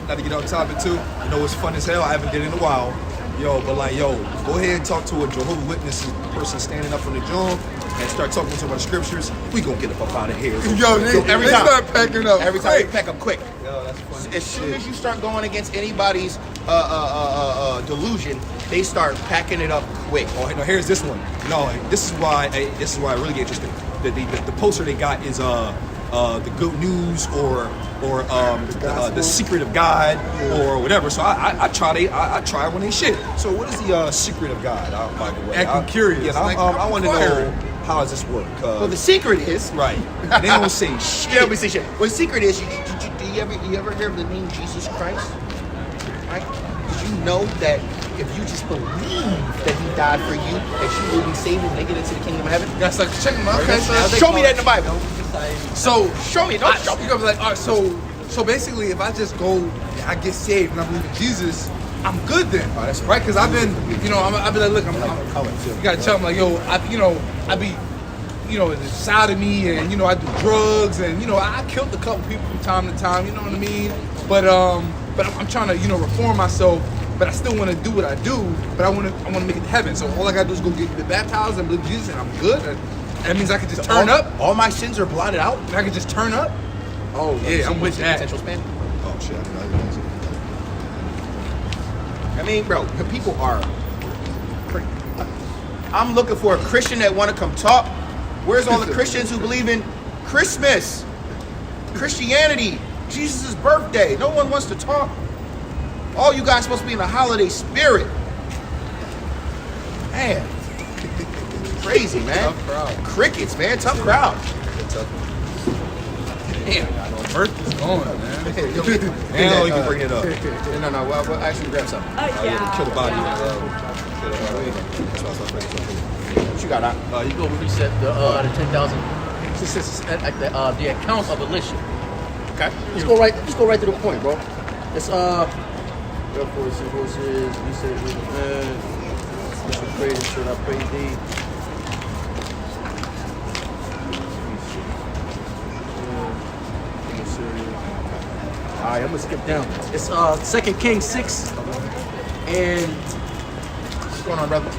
Not to get off topic too. You know what's fun as hell? I haven't did it in a while. Go ahead and talk to a Jehovah's Witness person standing up from the joint and start talking to them about the scriptures. We gonna get the fuck out of here. Yo, they every time. start packing up. Every time Quick. you pack up quick. Yo, that's funny. As soon as you start going against anybody's delusion, they start packing it up quick. Oh, no, here's this one. No, this is why it really get interesting. The poster they got is the good news or the secret of God or whatever. So I try when they shit. So what is the secret of God? By the way, Acting curious. Yeah, Like, I want to inquiring. know how does this work? Well, the secret is Right. They don't say shit. They don't say shit. Well, the secret is, do you ever hear of the name Jesus Christ? Right? Did you know that if you just believe that He died for you, that you will be saved and make it into the kingdom of heaven? That's like check them out. Okay, so Show me that in the Bible. So Show me. Don't show me. you're gonna be like, all right, so basically, if I just go, I get saved and I believe in Jesus, I'm good then, that's right? Because I've been, I'll be like, look, you gotta tell them like, yo, I be, it's inside of me, and I do drugs, and I killed a couple people from time to time, you know what I mean? But I'm trying to, reform myself. But I still want to do what I do. But I want to make it to heaven. So all I gotta do is go get baptized and believe Jesus, and I'm good. That means I can just turn up. All my sins are blotted out. And I can just turn up. Oh yeah, I'm with that. Potential span. Oh shit! I mean, bro, the people are. I'm looking for a Christian that want to come talk. Where's all the Christians who believe in Christmas, Christianity, Jesus' birthday? No one wants to talk. All you guys supposed to be in the holiday spirit. Man, crazy, man. Tough crowd. Crickets, man. Tough crowd. Damn, birth is going, man. Now you can bring it up. No. Well, actually, grab something. Kill the body. What you got, Doc? You go reset the 10,000. The account of Elisha. Okay. Just go right to the point, bro. It's therefore it says, he said, man, I pray this shit, I pray thee. Alright, I'm gonna skip down. It's 2 Kings 6 and What's going on, brother?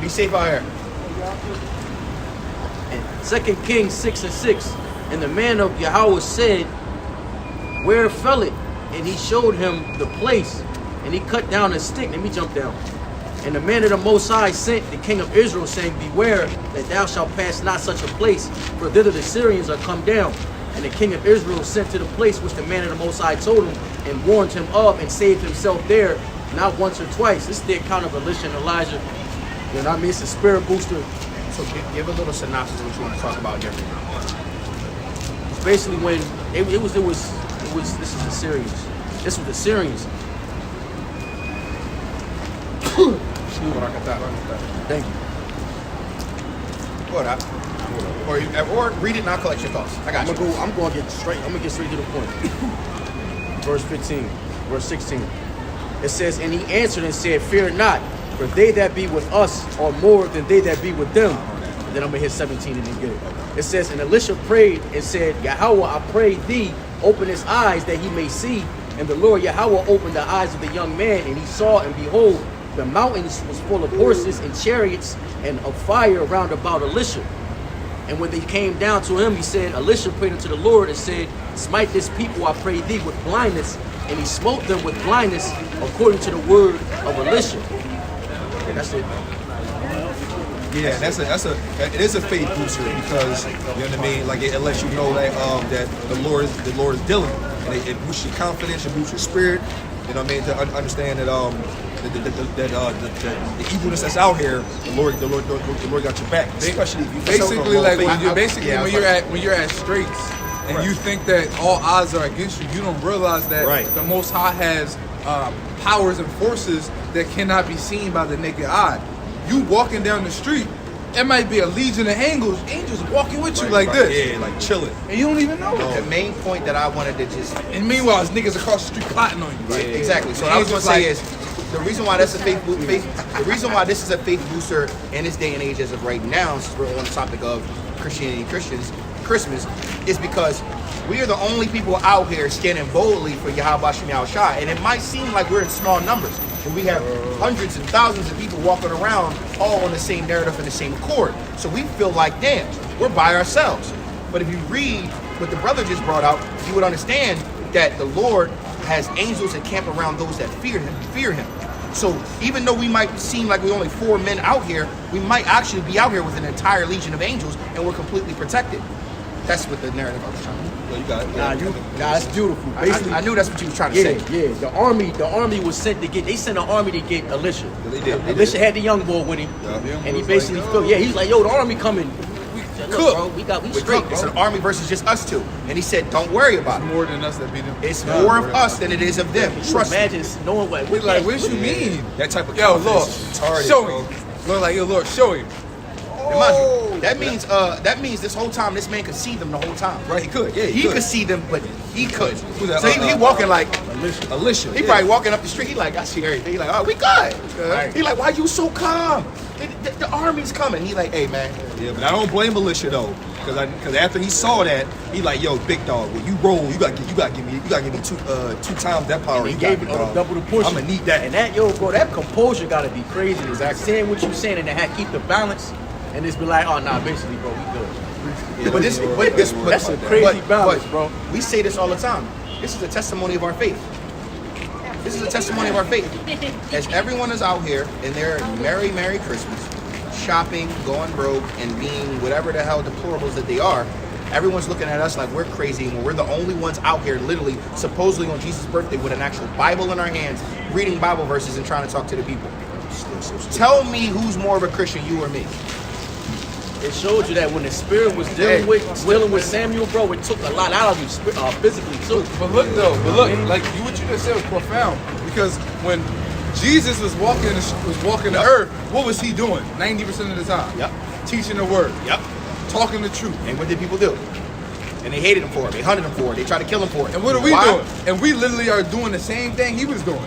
Be safe out here. 2 Kings 6 and 6. And the man of Yahweh said, where fell it? And he showed him the place, and he cut down a stick. Let me jump down. And the man of the Most High sent the king of Israel, saying, beware that thou shalt pass not such a place, for thither the Syrians are come down. And the king of Israel sent to the place which the man of the Most High told him, and warned him of, and saved himself there, not once or twice. This is the account of Elisha and Elijah. You know what I mean? It's a spirit booster. So give a little synopsis of what you want to talk about here. It's basically when it was this is the Syrians. This was the Syrians. Thank you. What up? Or read it and I'll collect your thoughts. I got you. I'm gonna get straight to the point. Verse 15, verse 16. It says, and he answered and said, fear not, for they that be with us are more than they that be with them. And then I'm gonna hit 17 and then get it. It says, and Elisha prayed and said, Yahweh, I pray thee, open his eyes that he may see. And the Lord Yahweh opened the eyes of the young man, and he saw, and behold, the mountains was full of horses and chariots and of fire round about Elisha. And when they came down to him, he said, Elisha prayed unto the Lord and said, smite this people, I pray thee, with blindness. And he smote them with blindness according to the word of Elisha. And that's it. Yeah, it is a faith booster because you know what I mean. Like it lets you know that the Lord is dealing, and it boosts your confidence, it boosts your spirit. You know what I mean, to understand that the evilness that's out here, the Lord got your back. Especially if you Basically, like when when you're at straits and you think that all odds are against you, you don't realize that the Most High has powers and forces that cannot be seen by the naked eye. You walking down the street, it might be a legion of angels walking with you like this. Yeah, like chilling. And you don't even know it. The main point that I wanted to just... And meanwhile, there's niggas across the street plotting on you. Right? Exactly. So what I was going to say is, the reason why that's a the reason why this is a faith booster in this day and age as of right now, since we're on the topic of Christianity and Christmas, is because we are the only people out here standing boldly for Yahweh Shem Yahushua. And it might seem like we're in small numbers, and we have hundreds and thousands of people walking around all on the same narrative and the same accord. So we feel like, damn, we're by ourselves. But if you read what the brother just brought out, you would understand that the Lord has angels that camp around those that fear him. So even though we might seem like we're only 4 men out here, we might actually be out here with an entire legion of angels, and we're completely protected. That's what the narrative I was trying to. Well, you got it. That's beautiful. Basically, I knew that's what you was trying to say. yeah. The army was sent to get. They sent an army to get Elisha. They did. Elisha had the young boy with him, Yeah. and he basically felt, he's like, yo, the army coming. Look, bro, we straight, It's bro. an army versus just us two. And he said, don't worry about it. More than us that beat them. It's more of us than it is of them. Can you Trust me. imagine knowing what? We like, what you mean? That type of Yo, confidence Lord, is retarded, show bro. him. Look like, yo, Lord, show him. And mind you, that means this whole time this man could see them the whole time. Right, he could. Yeah, He could see them, but he couldn't. Who's that? So he walking like Alicia. he probably walking up the street. He like, I see everything. He like, oh, we good. He like, why you so calm? The army's coming. He like, hey man. Yeah, but I don't blame Alicia though, because after he saw that, he like, yo, big dog, when you roll, you gotta give me two times that power. He you gave got, it dog. double the push. I'm gonna need that. And that, yo, bro, that composure gotta be crazy. Exactly. Saying what you saying and to keep the balance, and just be like, oh nah, basically, bro, we good. Yeah, But That's a crazy balance, bro. We say this all the time. This is a testimony of our faith. This is a testimony of our faith. As everyone is out here and they're Merry Christmas, shopping, going broke, and being whatever the hell deplorables that they are, everyone's looking at us like we're crazy and we're the only ones out here literally, supposedly on Jesus' birthday with an actual Bible in our hands, reading Bible verses and trying to talk to the people. Tell me who's more of a Christian, you or me? It showed you that when the spirit was dealing with Samuel, bro, it took a lot out of you physically too. But look, like what you just said was profound. Because when Jesus was walking the earth, what was he doing? 90% of the time. Yep. Teaching the word. Yep. Talking the truth. And what did people do? And they hated him for it. They hunted him for it. They tried to kill him for it. And what are we Why? doing? And we literally are doing the same thing he was doing.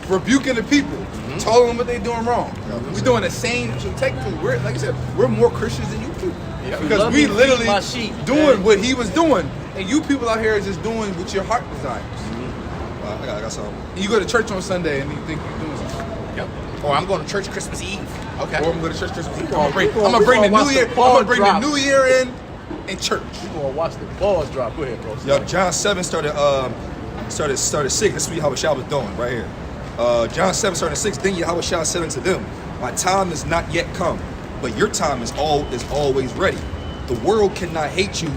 Rebuking the people. Telling them what they're doing wrong. We're doing the same. So technically, we're, like I said, we're more Christians than you people. Because Love we me, literally feed my sheep, doing man. what he was doing. And you people out here are just doing what your heart desires. I got something. And you go to church on Sunday and you think you're doing something. Yep. Or I'm going to church Christmas Eve. Okay. Or I'm going to church Christmas Eve. We I'm gonna gonna bring the watch new the year. I'm ball gonna bring drop. the new year in church. We're gonna watch the balls drop. Go ahead, bro. Yo, John 7 started 6. This is what Yahushua was doing right here. John 7 started 6. Then Yahushua said unto them, my time is not yet come, but your time is always ready. The world cannot hate you,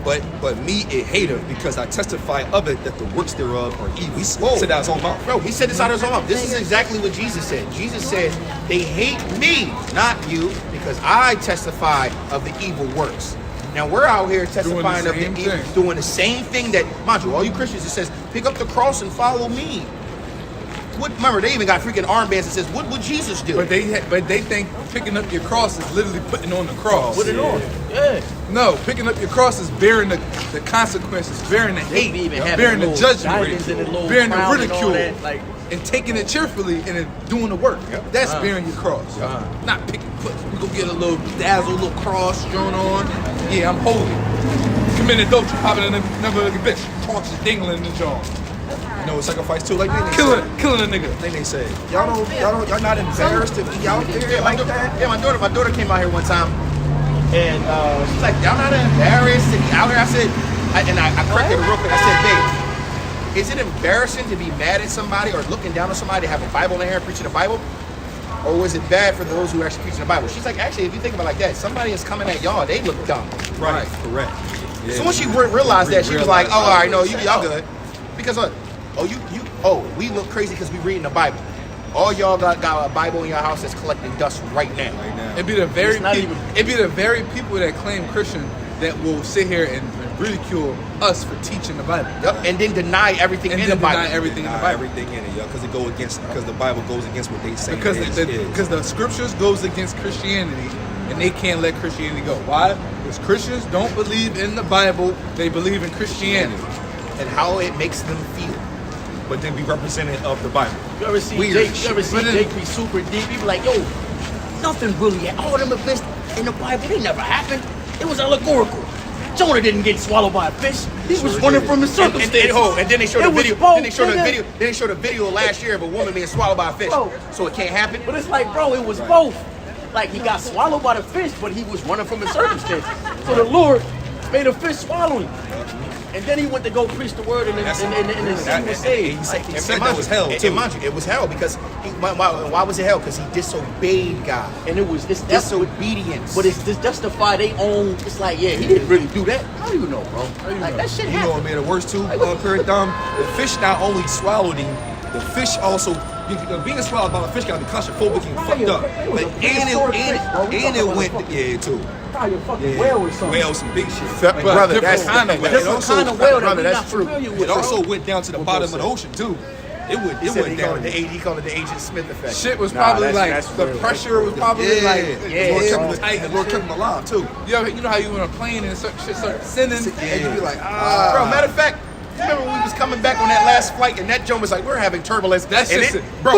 but me it hateth, because I testify of it that the works thereof are evil. He said that out of his own mouth. Bro, he said this out of his own mouth. This is exactly what Jesus said. Jesus said, they hate me, not you, because I testify of the evil works. Now we're out here testifying of the same evil, thing. doing the same thing that, mind you, all you Christians, it says, pick up the cross and follow me. Remember, they even got freaking armbands that says, what would Jesus do? But they think picking up your cross is literally putting on the cross. Put it on. Yeah. No, picking up your cross is bearing the consequences, bearing the They hate, be even having bearing the little judgment, diamonds in the little bearing the crown and all ridicule, that, like- and taking it cheerfully and then doing the work. That's bearing your cross. Not picking, we go get a little dazzle, little cross drawn on. Yeah, I'm holy. Committing adultery, popping in another bitch, crosses dingling in the jaw. You know what sacrifice too? Like Nene Killing said. a nigga. Nene said, y'all not embarrassed to be out there like that? Yeah, my daughter came out here one time, and she's like, y'all not embarrassed to be out here? I said, I corrected her real quick. I said, babe, is it embarrassing to be mad at somebody or looking down on somebody to have a Bible in their hand preaching the Bible? Or was it bad for those who are actually preaching the Bible? She's like, actually, if you think about it like that, somebody is coming at y'all, they look dumb. Right, correct. Yeah. So when she realized that, she was like, oh, all right, no, y'all good. Because, we look crazy because we reading the Bible. All y'all got a Bible in your house that's collecting dust right now. It'd be the very It's not people, even- it'd be the very people that claim Christian that will sit here and ridicule us for teaching the Bible. Yep. And then deny everything And in the then Bible. deny everything in the Nah, Bible. everything in it, yo, because the Bible goes against what they say. Because it is. because the scriptures goes against Christianity, and they can't let Christianity go. Why? Because Christians don't believe in the Bible; they believe in Christianity. And how it makes them feel. but then be representative of the Bible. You ever see Weird Jake? You shit. ever see Jake be super deep? He be like, yo, nothing really. All them events in the Bible, they never happened. It was allegorical. Jonah didn't get swallowed by a fish. He was running from the circumstance. And then they showed It a was video. both, Then they showed a nigga. video. Then they showed a video last year of a woman being swallowed by a fish. Bro. So it can't happen. But it's like, bro, it was both. Like, he got swallowed by the fish, but he was running from the circumstance. So the Lord made a fish swallow him. And then he went to go preach the word, and the city was saved. He said that was hell, too. And mind you, it was hell because why was it hell? Because he disobeyed God. And it's Disobedience. But it's justify their own. It's like, yeah, he didn't really do that. How do you know, bro? Like that shit You know what happened. made it worse too, Paradigm? The fish not only swallowed him, the fish also being swallowed by a fish got to be claustrophobic and fucked up. But and it went too. Probably a fucking whale or something. Whale, some big shit. Brother, that's kind of whale. Different kind of whale that brother, we're that's not true. familiar with. It also bro. went down to the bottom of the ocean too. It went down. He called it the Agent Smith effect. Shit was probably that's the real. pressure was probably The Lord yeah. kept him tight. The Lord kept him alive too. You know how you on a plane and certain shit start sending, and you be like, Bro, matter of fact, you remember when we was coming back on that last flight and that joint was like, we're having turbulence. That's and just it, it. bro.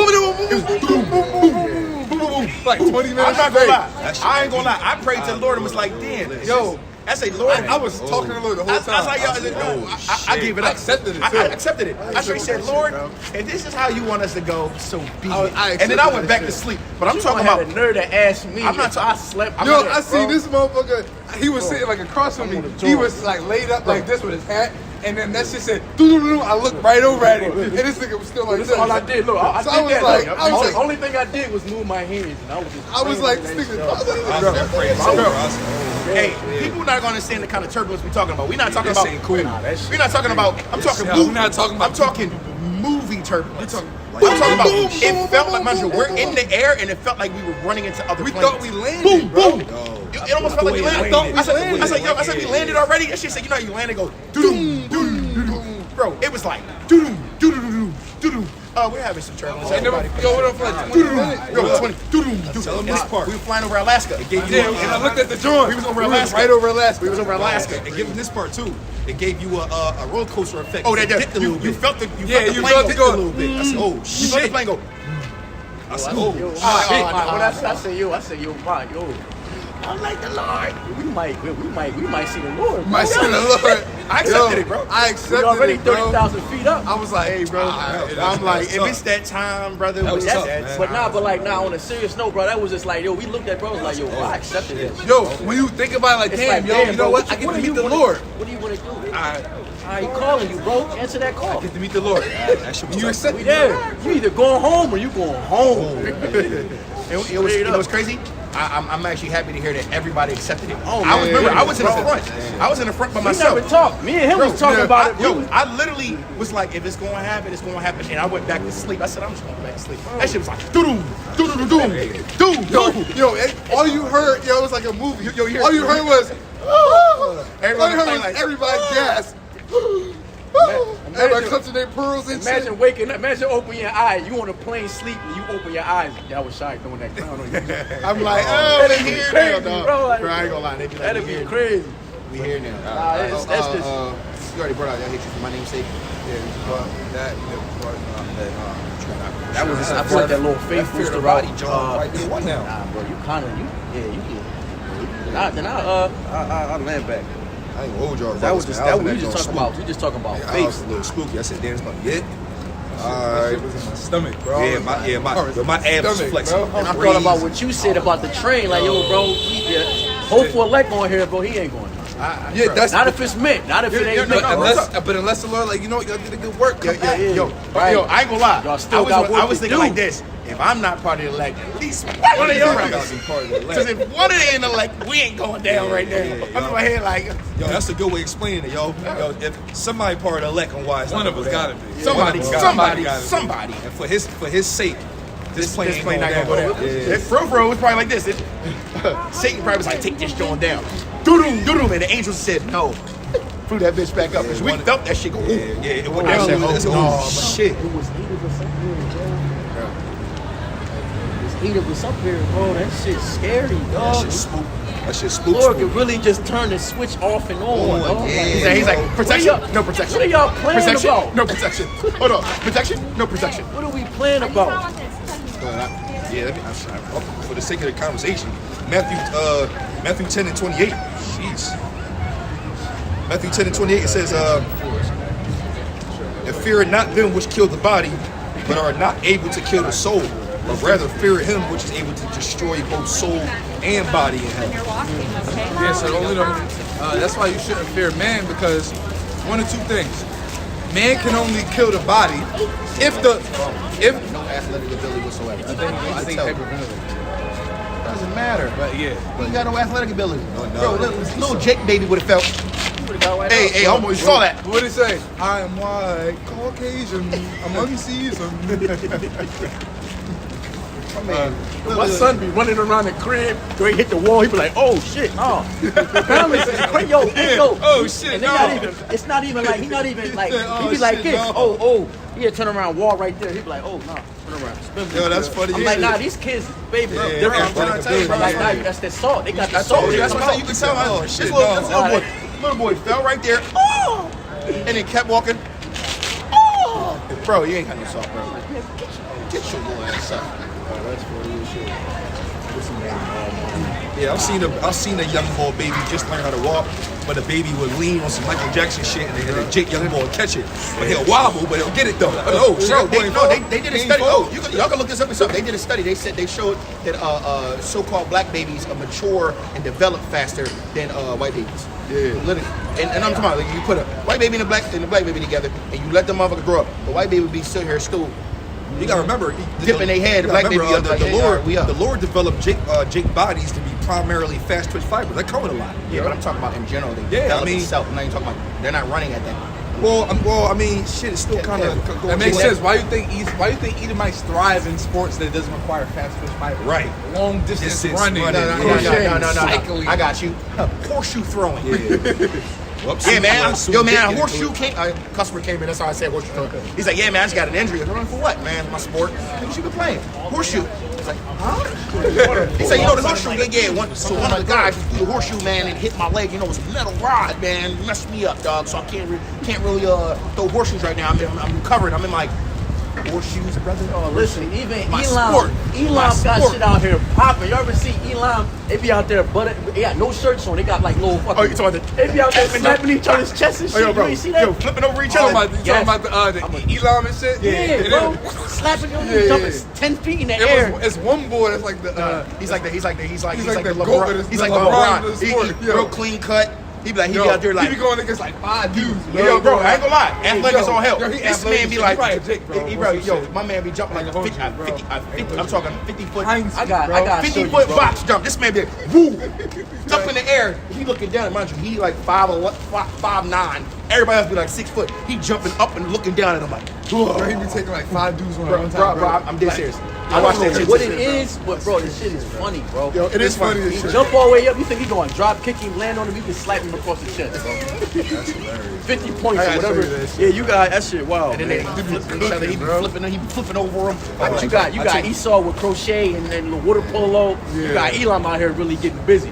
like 20 minutes. I'm not gonna straight. lie. I ain't gonna lie. I prayed to the Lord and was like, damn, Yo, I say, Lord, I was talking to the Lord the whole I was time. like, yo, I said, no, I gave it up. I accepted it, I too. accepted it. I straight said, Lord, if this is how you want us to go, so be I it. And then I accepted went that back to shit. sleep. But I'm You talking had about. the nerve to ask me. I'm not if talking- I slept. I'm Yo, not- I seen bro. this motherfucker. He was sitting like across from me. He was like laid up like this with his hat, and then that shit said, doo-doo-doo. I looked right over at him, and this nigga was still like This this. is all I did. Look, I So did I was that. like- Look, I was the like- only thing I did was move my hands, and I was just. I was like, this praying nigga. on that shit. Hey, people not gonna understand the kind of turbulence we're talking about. We're not talking This about. ain't cool. We're not talking about. I'm talking. we're not talking about- I'm talking movie turbulence. talking- I'm talking about. boom, It boom, felt boom, like, mind you, boom, we're boom, in the air, and it felt like we were running into other We planes. thought we landed, Boom, bro. boom. It almost felt like we the way it landed. landed. I said, The way it yo, I said, we landed. landed already. That shit said, you know how you land and go, doo-doo, doo-doo, doo-doo. Bro, it was like, doo-doo, doo-doo, doo-doo. We're having some turbulence. And then Everybody, we go over for like 20 minutes. Yo, 20, doo-doo, Tell them doo-doo. this part. We were flying over Alaska. Yeah, and I looked at the joint. We was over We Alaska. right over Alaska. We was over Alaska. And give them this part too. It gave you a roller coaster effect. Oh, that dipped a little you bit. felt the Yeah, felt the you plane felt go it go a little bit. I said, oh You shit. You felt the plane go. I said, oh, Yo, shit. I said, yo, man, yo. I like the Lord. We might see the Lord. My son, the Lord. I accepted it, bro. I We accepted already it, bro. 30,000 feet up. I was like, Hey, bro. I'm like, if it's that time, brother, That was it's tough, that man. time. But on a serious note, bro, that was just like, yo, we looked at bro, it was like, yo, I accepted it. yo, when you think about it, like, It's damn, like, yo, damn, you know bro, what? I get what to do meet you the wanna- Lord. What do you want to do? I I calling you, bro. Answer that call. get to meet the Lord. That shit was You tough. accept We it. there. You either going home or you going home. It was, you know what's crazy? I'm actually happy to hear that everybody accepted it. Oh, I was man. remember I was in the Bro. front. I was in the front by We myself. never talked. Me and him Bro, was talking yeah, about it. Yo, I literally was like, if it's gonna happen, it's gonna happen. And I went back to sleep. I said, I'm just going back to sleep. That shit was like, doo-doo, doo-doo, doo-doo, doo-doo. Yo, all you heard, yo, it was like a movie. Yo, you hear- all you heard was, Everybody all you heard playing was like, everybody gas. Everybody clutching their pearls and shit. Imagine waking up. Imagine open your eyes. You on a plane sleep and you open your eyes. Y'all was shy throwing that crown on you. I'm like, oh, That'd we be here crazy, now, dog. bro. Like, Bro, I ain't gonna lie. They be like, That'd we be here. crazy. We here now. Nah, that's just. You already brought out. I hate you for my namesake. That was. I feel like that little faith Fear booster the body, route. John. Right there, what now? Nah, bro, you kind of you did. Then I land back. I ain't gonna hold y'all. that was just that we just talking about. Faith. We just talking about I was faith. a little spooky. I said, damn, it's about to be it. Alright. Was in my stomach, bro. My abs was Stomach, flexing. bro. And I thought about what you said about the train. Like, yo, bro, hopeful elect on here, bro. He ain't going. Yeah, that's Not if it's meant. Not if it ain't meant. but unless the Lord, like, you know, y'all did a good work. Come back. Yo, Right. I ain't gonna lie. Y'all still got work I was to thinking do. like this. If I'm not part of the elect, at least one of y'all gotta be part of the elect. Because if one of the in the elect, we ain't going down right now. I'm in my head like, Yo, that's a good way of explaining it, yo. Yo, if somebody part of the elect on why it's One not of us go gotta down. be. somebody, One of us gotta be. somebody. And for his sake, this plane This ain't plane not going gonna go down. down. Yeah. If Fro was probably like this. Satan probably was like, take this joint down. Doo-doo, doo-doo. And the angels said, no. Flew that bitch back up. Because we felt that shit go, ooh. Yeah, it went I down. said, That's- oh, oh, no, shit. It was haters or something, bro. This hater was up here, bro. That shit's scary, That dog. shit spook. That shit spooks Lord me. could really just turn the switch off and on, dog. yeah. He's like, protection, What are no protection. what are y'all playing protection, about? no protection. Hold on, protection, no protection. What are we playing about? Yeah, for the sake of the conversation, Matthew 10 and 28. Jeez. Matthew 10 and 28, it says, and fear not them which kill the body, but are not able to kill the soul, but rather fear him which is able to destroy both soul and body in hell. Yeah, so only that's why you shouldn't fear man, because one of two things. Man can only kill the body if no athletic ability whatsoever. I think Doesn't matter. but yeah. He ain't got no athletic ability. No. Bro, little Jake baby would have felt. Hey, homeboy, you saw that? What did he say? I am white, Caucasian, among seasons. My son be running around the crib, go hit the wall. He be like, "Oh shit, oh." Families is crazy, yo. Oh, shit, And they not even. It's not even like he not even like. He be like this. no. Oh. He turn around, wall right there. He be like, "Oh nah, turn around." Spin Yo, that's funny. I'm like, nah, these kids, baby, Yeah, they're yeah, from bro, I'm trying to tell you, I'm like, nah, that's their salt. They got the I salt. told you. That's They what got you can tell. Oh, This shit, little boy fell right there. Oh! And then kept walking. Oh! Bro, you ain't got no salt, bro. Get your little ass up. Yeah, I've seen a young boy baby just learn how to walk, but the baby would lean on some Michael Jackson shit, and then Jake young boy will catch it. But he'll wobble, but he'll get it though. Oh, shit, They did a study. Oh, y'all can look this up yourself. They did a study. They said they showed that so-called black babies mature and develop faster than white babies. Yeah. Literally. And I'm talking about like, you put a white baby and a black baby together, and you let the motherfucker grow up. The white baby would be still here, still. You gotta remember, Dipping their head, you gotta black baby remember, up, like, hey, all right, we up. the Lord developed Jake bodies to be primarily fast twitch fibers. That come with a lot. Yeah, but I'm talking about in general. They Yeah, develop I mean- itself. I'm not even talking about they're not running at that. Well, I mean, shit, it's still kind of That makes sense. Why you think Edomites thrive in sports that doesn't require fast twitch fiber? Right. Long distance Distance running. running. No. Cycling. I got you. Horseshoe throwing. Whoops. Yeah, man. Soon Yo, Jake man, get horseshoe into it. came. Customer came in. That's how I said horseshoe throwing. He's like, yeah, man, I just got an injury. I'm like, for what, man? My sport. What you been playing? Horseshoe. He's like, huh? He said, you know the horseshoe? Yeah. One of the guys threw the horseshoe, man, and hit my leg. You know, it's a metal rod, man. It messed me up, dog. So I can't really throw horseshoes right now. I'm recovered. I'm in like horseshoes, brother. Oh, listen, even My Elam sport. got shit out here popping. You ever see Elam? They be out there, but they got no shirts on. They got like little fucking. Oh, you talking about They be out there slapping each other's chests and shit. yo, bro. You ain't see that? Yo, flipping over each Talking other. about, you Yes. talking about the Elam and shit? Yeah, bro. Slapping them, Yeah, jumping yeah. 10 feet in the air. It's one boy that's like the He's like the the LeBron. GOAT. He's like LeBron LeBron. of the He sport. Yo. real clean cut. He be out there like. he be going against like 5 dudes, bro. Yo, bro, I ain't gonna lie. Athletic is Yo, on help. yo, he This athletic man be as like, shit. He probably a Jake, bro. He, What's yo, some shit? my man be jumping like a 50, I'm talking 50 foot. I got 50 foot box jump. This man be like, woo, jump in the air. He looking down. Mind you, he like 5'9". Everybody else be like 6 foot. He jumping up and looking down, and I'm like, Bro, he be taking like 5 dudes on bro, one time, bro, I'm dead Like, serious. I watched that shit. What it is, but bro, this shit is funny, bro. Yo, it is funny as He shit. jump all the way up. You think he going drop kick him, land on him? You can slap him across the chest, bro. 50 points I or gotta show whatever. you that shit. Yeah, you got that shit. Wow. And then they flipping each other. He be flipping over him. But you got Esau with crochet and then the water polo. You got Elam out here really getting busy.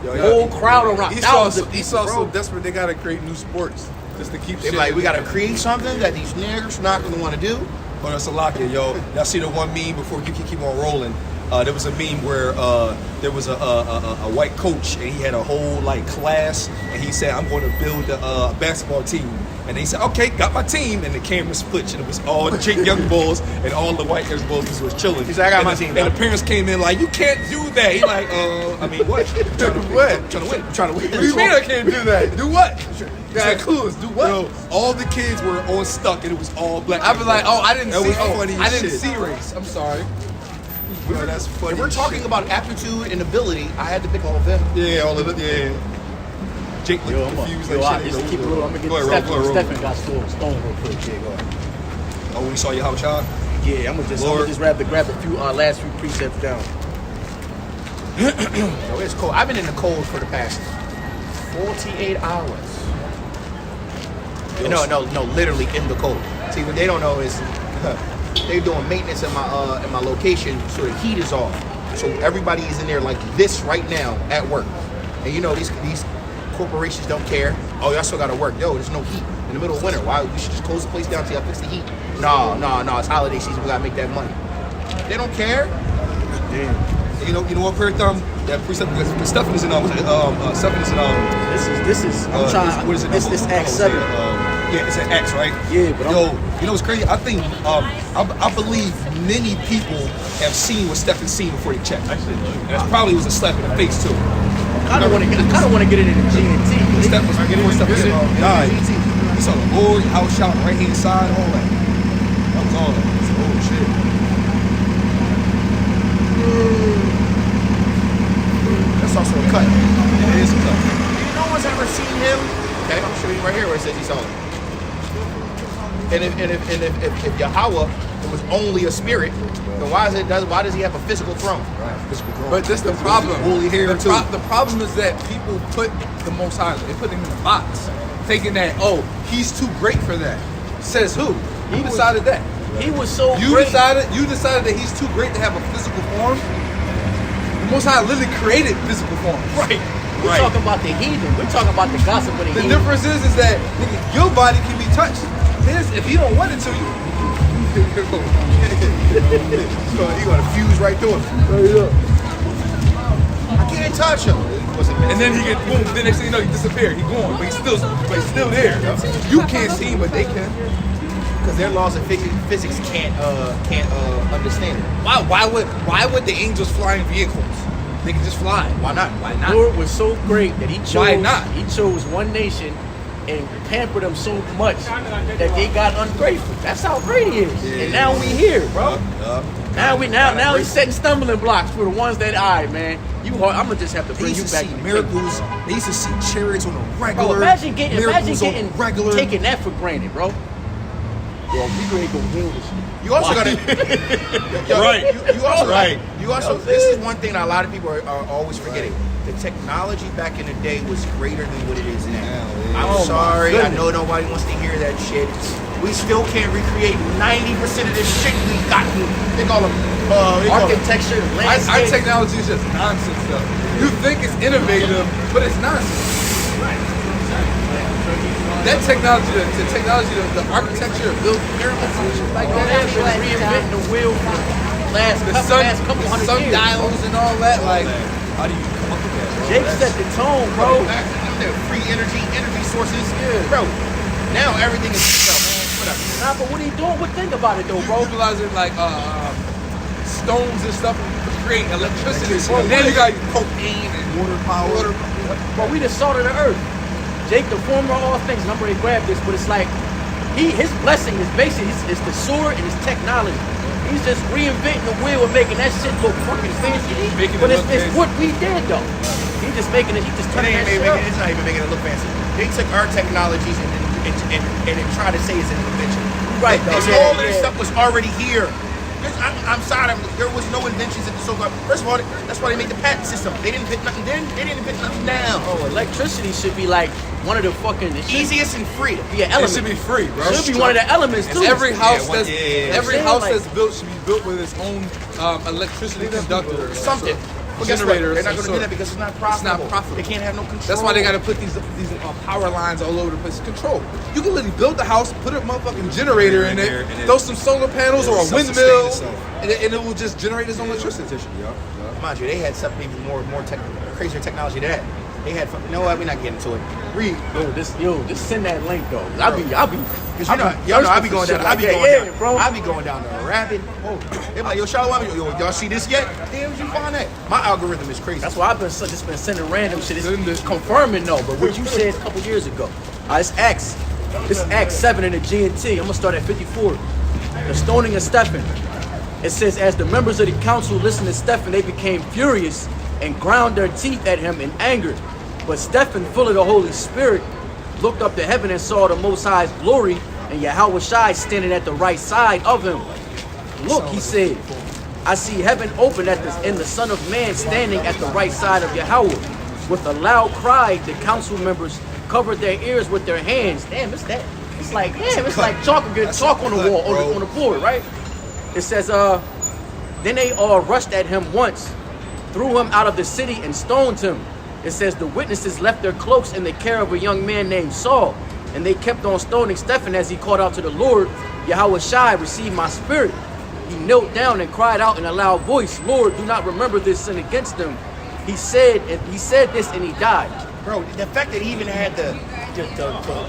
Whole crowd around. Thousands of people, Esau so bro. desperate they gotta create new sports just to keep They shit. be like, we gotta create something that these niggers not gonna want to do. Oh, that's a lock here, yo. Y'all see the one meme before you can keep on rolling? There was a meme where there was a white coach and he had a whole like class and he said, I'm going to build a basketball team. And they said, okay, got my team. And the camera split and it was all the Jake Young Bulls and all the white young Bulls was chilling. He said, I got my And team, And dog. the parents came in like, you can't do that. He like, I mean, what? What? Trying to win. Trying to win. What do you mean I can't do that? Do what? Got clues. Do what? Yo, all the kids were on stuck and it was all black. I was like, oh, I didn't That see. was Oh, funny as I didn't shit. see race. I'm sorry. Yo, that's funny. If we're as talking shit. about aptitude and ability, I had to pick all of them. Yeah, all of it. Yeah. Jake looked confused like shit. Just keep it little. I'm gonna Go get ahead, Stephen. roll. Stephen got stone real quick. Yeah, go ahead. Oh, when you saw your house, child? Yeah, I'm gonna just grab a few last few precepts down. Yo, it's cold. I've been in the cold for the past 48 hours. No, literally in the cold. See, what they don't know is they're doing maintenance at my location, so the heat is off. So everybody is in there like this right now at work. And you know these corporations don't care. Oh, y'all still gotta work. Yo, there's no heat in the middle of winter. Why? We should just close the place down till y'all fix the heat. No. It's holiday season. We gotta make that money. They don't care. You know what, Perry Thumb? That precept because Stephen is in Stephen is in This is. I'm trying. what is it? This Act 7. Yeah, it's an X, right? Yeah, but you know what's crazy? I think I believe many people have seen what Stephen seen before they checked. And that probably was a slap in the face too. I kind of want to get it in the GNT. Before Stephen died. He saw the Lord, Yahweh Shai on the right hand side, all that. That was all that. It's oh shit. That's also a cut. It is a cut. No one's ever seen him. Okay, I'm showing you right here where it says he saw him. And if Yahweh was only a spirit, then why does he have a physical throne? Right. Physical throne. But that's the problem. Woolly hair too. The problem is that people put the Most High, they put him in a box, thinking that, oh, he's too great for that. Says who? Who decided that? He was so You great. decided that he's too great to have a physical form. The Most High literally created physical form. Right. We're talking about the heathen. We're talking about the gossip of the The heathen. difference is that nigga, your body can be touched. His, if you don't want it to, you. He gonna fuse right through him. I can't touch him. And then he get boom. Then next thing you know, he disappeared. He gone, but he's still there. You can't see him, but they can. Because their laws of physics can't understand it. Why would the angels fly in vehicles? They can just fly. Why not? Why not? Lord was so great that he chose. Why not? He chose one nation and pampered them so much that they got ungrateful. That's how great he is. And now we here, bro. Now he's setting stumbling blocks for the ones that man. I'm gonna just have to They bring used you to back. see to the miracles. They used to see chariots on the regular. Bro, imagine miracles on getting regular. taking that for granted, bro. Yo, we ready to go heal this shit. You also gotta. Right. You also. Right. You also. This is one thing that a lot of people are always forgetting. The technology back in the day was greater than what it is now. I'm Oh, my sorry. I goodness. know nobody wants to hear that shit. We still can't recreate 90% of this shit we got. They call them Architecture, Our landscape. technology is just nonsense stuff. You think it's innovative, but it's nonsense. That technology, the architecture of building pyramids and shit like Bro, that, they've been reinventing the wheel for the last couple the hundred sun years. dials and all that. Like, How do you come up with that, bro? Jake set the tone, bro. The free energy sources. Bro, now everything is whatever. Nah, but what are you doing? But think about it though, bro. utilizing like stones and stuff to create electricity. And then you got propane and Water power. But we the salt of the earth. Jake, the former of all things, and I'm ready to grab this, but it's like his blessing is basically it's the sword and his technology. He's just reinventing the wheel and making that shit look fucking fancy. Making But it it's look fancy. what we did though. He just making it. He just turning that shit up. It's not even making it look fancy. They took our technologies and tried to say it's an invention. Right, though. All of this stuff was already here. I'm sorry, there was no inventions in the so-called. First of all, that's why they made the patent system. They didn't invent nothing then. They didn't invent nothing now. Oh, electricity should be like one of the fucking Easiest and free. Be an It element. should be free, bro. Should be one of the elements too. Every house Yeah, that's every Saying, house like- that's built should be built with its own electricity conductor, or Something. But guess what? generator. They're of not some going to do that sort. because it's not It's profitable. not profitable. They can't have no control. That's why they got to put these power lines all over the place. Control. You can literally build the house, put a motherfucking generator in it, And then- throw some solar panels or a Self-sustain windmill, itself. and it will just generate its own electricity. Mind you, they had something even more crazier technology than that. They had fucking. No, we're not getting to it. Read. Just send that link though. I'll be. Cause y'all know I be going down. I be going down, bro. I be going down the rabbit hole. They be like, yo, Shalom, y'all see this yet? Damn, did you find that? My algorithm is crazy. That's why I've been just been sending random shit. It's confirming though, but what you said a couple years ago. It's Acts. It's Acts 7 in the GNT. I'm gonna start at 54. The stoning of Stephen. It says, as the members of the council listened to Stephen, they became furious and ground their teeth at him in anger. But Stephen, full of the Holy Spirit, looked up to heaven and saw the Most High's glory and Yahweh Shai standing at the right side of him. Look, he said, I see heaven open and the Son of Man standing at the right side of Yahweh. With a loud cry, the council members covered their ears with their hands. Damn, it's that. It's like, damn, it's like chalk on the wall, on the board, right? It says, then they all rushed at him once, threw him out of the city and stoned him. It says the witnesses left their cloaks in the care of a young man named Saul, and they kept on stoning Stephen as he called out to the Lord, Yahweh Shai, receive my spirit. He knelt down and cried out in a loud voice, Lord, do not remember this sin against them. He said this and he died. Bro, the fact that he even had the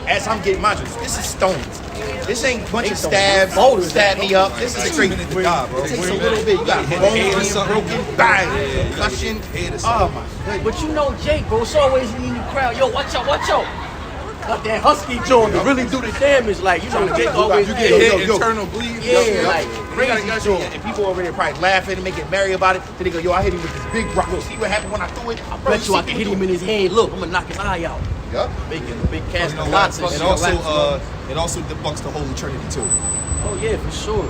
as I'm getting mine, this is stones. This ain't a bunch of stabs, stab me up. This is straight. Minute to die, bro. It takes a little bit. You got bones being broken, bang, concussion. Oh my goodness. But you know Jake, bro, it's always in the crowd. Yo, watch out, watch out. got that husky jaw to really do the damage. Like, you know, Jake always You get Yo, hit, yo, yo. internal bleed. Yeah, like You crazy gotta jaw. and people over there probably laughing and making merry about it. Then they go, yo, I hit him with this big rock. See what happened when I threw it? I bet you I can hit him in his head. Look, I'm gonna knock his eye out. Yup. Making a big cast You know of what? lots and And shit. also, it also debunks the Holy Trinity too. Oh yeah, for sure.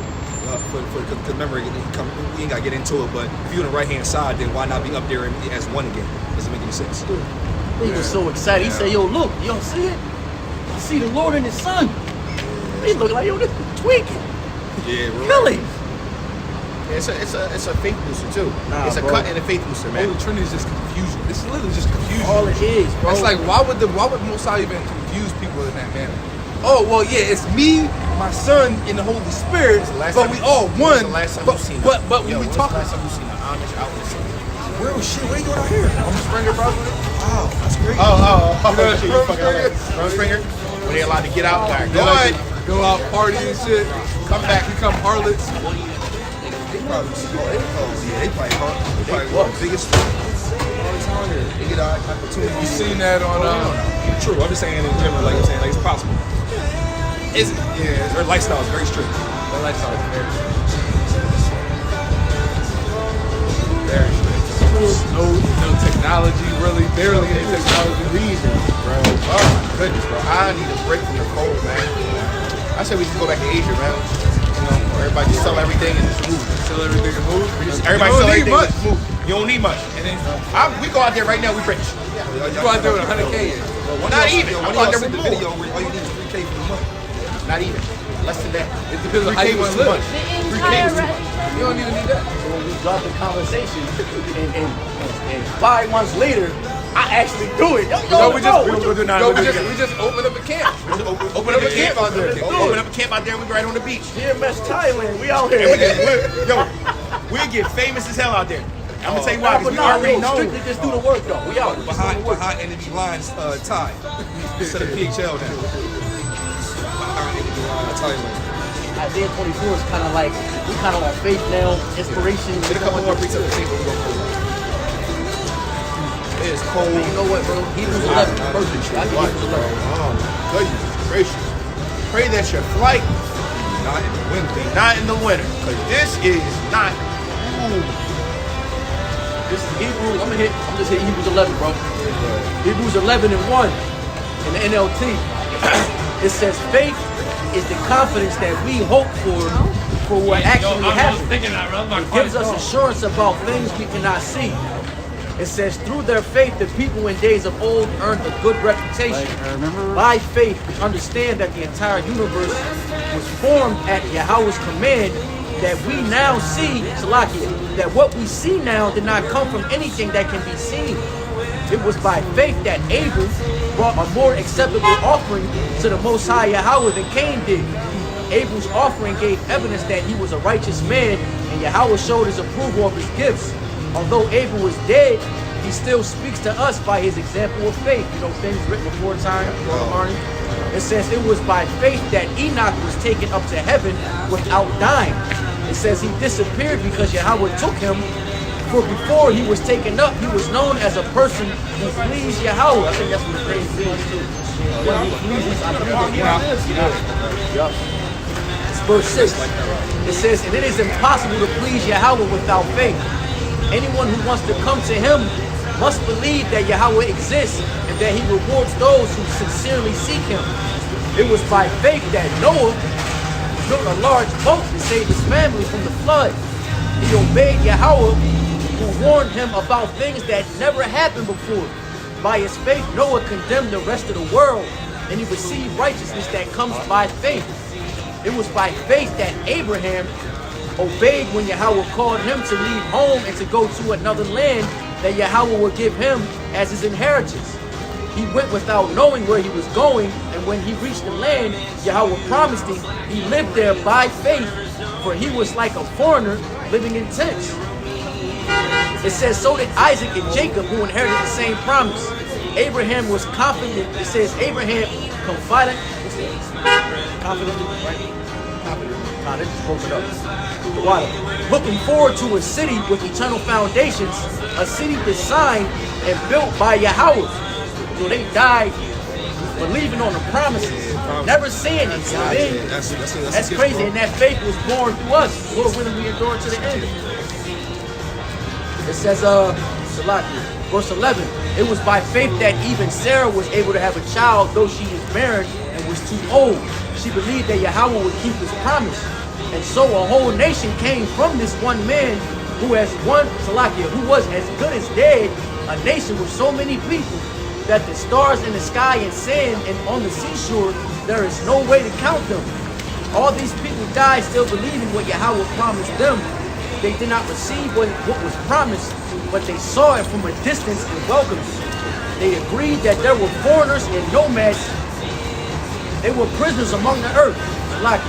Because remember, we ain't gotta get into it, but if you're on the right hand side, then why not be up there as one again? Doesn't make any sense. He was so excited. He said, yo, look, you don't see it? I see the Lord and his son. He look like, yo, this is tweaking. Yeah, bro. Really? It's a faith booster too. Nah, it's a bro. cut and a faith booster, man. Holy Trinity is just confusion. This is literally just confusion. All it is, bro. It's like, why would Mosai even confuse people in that manner? Oh, well, yeah, it's me, my son, and the Holy Spirit, but we all one. When's the last time But you seen when we when's talk, the last time you seen an Amish out in the city? Real shit. Where you going out here? I'm a Springer, probably. Wow, that's great. Shit, you Rum fucking Springer. Rum Springer. When they allowed to get out, like, They go like on, to go out, party and shit. come back. Become harlots. They probably, they probably one of the biggest artists on here. They get an opportunity. You seen that on True. I'm just saying in general, like I'm saying, like it's possible. Their lifestyle is very strict. their lifestyle is very Very strict. no technology, really, barely any technology. Reason, bro. Oh my goodness, bro. I need a break from the cold, man. I said we should go back to Asia, man. You know, everybody just sell everything and just move. Sell everything and move. Everybody You sell don't need everything much. and just move. You don't need much. And then We go out there right now, we rich. you go out there with 100K. Not even. When I'm y'all out there send with the more. video where all you need is 3K for the month. Not even. Less than that. It depends on how 3K you was want to too live. much. 3K was too much. You don't even need that. So when we dropped the conversation, and 5 months later, I actually do it. Yo, No, we just we we just open up a camp. Open up a camp out there. Open up a camp out there. We right on the beach. DMS Thailand, we out here. We get famous as hell out there. I'm gonna tell you why, But because we nah, already yo, know. strictly just do the work though. We out. Just do the work. Behind energy lines tie. Instead of PHL now. Behind energy lines Thailand. Isaiah 24 is kind of like, we kind of on faith now, inspiration. Get a couple more beats up the table. It is cold. You know what, bro? Hebrews 11. Perfect. I think What, Hebrews bro? 11. Oh my goodness gracious. Pray that your flight Not in the winter. be not in the winter, because this is not. Ooh. This is Hebrews. I'm just hitting Hebrews 11, bro. Hebrews 11 and 1 in the NLT. It says faith is the confidence that we hope for what actually happens. It gives us assurance about things we cannot see. It says, through their faith, the people in days of old earned a good reputation. By faith, we understand that the entire universe was formed at Yahweh's command, that we now see, Salakia, that what we see now did not come from anything that can be seen. It was by faith that Abel brought a more acceptable offering to the Most High Yahweh than Cain did. Abel's offering gave evidence that he was a righteous man, and Yahweh showed his approval of his gifts. Although Abel was dead, he still speaks to us by his example of faith. You know, things written before time, Arnie. It says it was by faith that Enoch was taken up to heaven without dying. It says he disappeared because Yahweh took him. For before he was taken up, he was known as a person who pleased Yahweh. I think that's what the phrase means too. When he pleases Yahweh. It's verse 6. It says, and it is impossible to please Yahweh without faith. Anyone who wants to come to him must believe that Yahweh exists and that he rewards those who sincerely seek him. It was by faith that Noah built a large boat to save his family from the flood. He obeyed Yahweh, who warned him about things that never happened before. By his faith, Noah condemned the rest of the world, and he received righteousness that comes by faith. It was by faith that Abraham obeyed when Yahweh called him to leave home and to go to another land that Yahweh would give him as his inheritance. He went without knowing where he was going, and when he reached the land Yahweh promised him, he lived there by faith, for he was like a foreigner living in tents. It says, so did Isaac and Jacob, who inherited the same promise. Abraham was confident. It says Abraham confided. Confidently, right? Nah, they just broke it up. Water. Looking forward to a city with eternal foundations, a city designed and built by Yahweh. So they died believing on the promises, never seeing it. You know what I mean? That's crazy, and that faith was born through us. Lord willing, we endure to the end. It says, Salaki, verse 11, it was by faith that even Sarah was able to have a child, though she was barren and was too old. She believed that Yahweh would keep his promise. And so a whole nation came from this one man who was as good as dead, a nation with so many people that the stars in the sky and sand and on the seashore, there is no way to count them. All these people died still believing what Yahweh promised them. They did not receive what was promised, but they saw it from a distance and welcomed it. They agreed that there were foreigners and nomads. They were prisoners among the earth. Like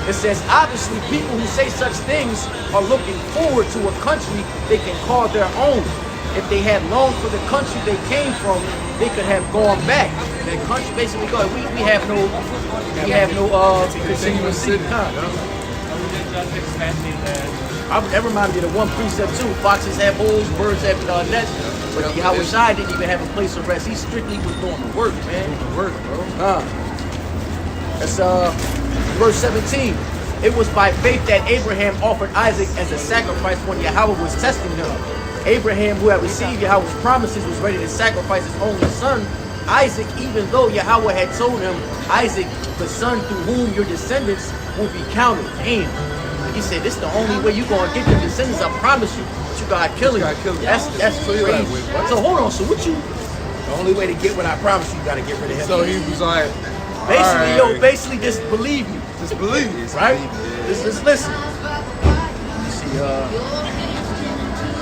it says, obviously people who say such things are looking forward to a country they can call their own. If they had longed for the country they came from, they could have gone back. That country basically goes, we have no continuous city. That reminded me of the one precept too. Foxes have holes, birds have nests. But Yahweh Shai didn't even have a place of rest. He strictly was doing the work, man. The work, bro. That's verse 17. It was by faith that Abraham offered Isaac as a sacrifice when Yahweh was testing him. Abraham, who had received Yahweh's promises, was ready to sacrifice his only son, Isaac, even though Yahweh had told him, Isaac, the son through whom your descendants will be counted. Damn. He said, this is the only way you're going to get the descendants, I promise you. But you got to kill him. That's crazy. So hold on, so what you... The only way to get what I promised you, got to get rid of him. So he was like, basically, basically just believe you. Just believe you. Right? Just listen. You see, I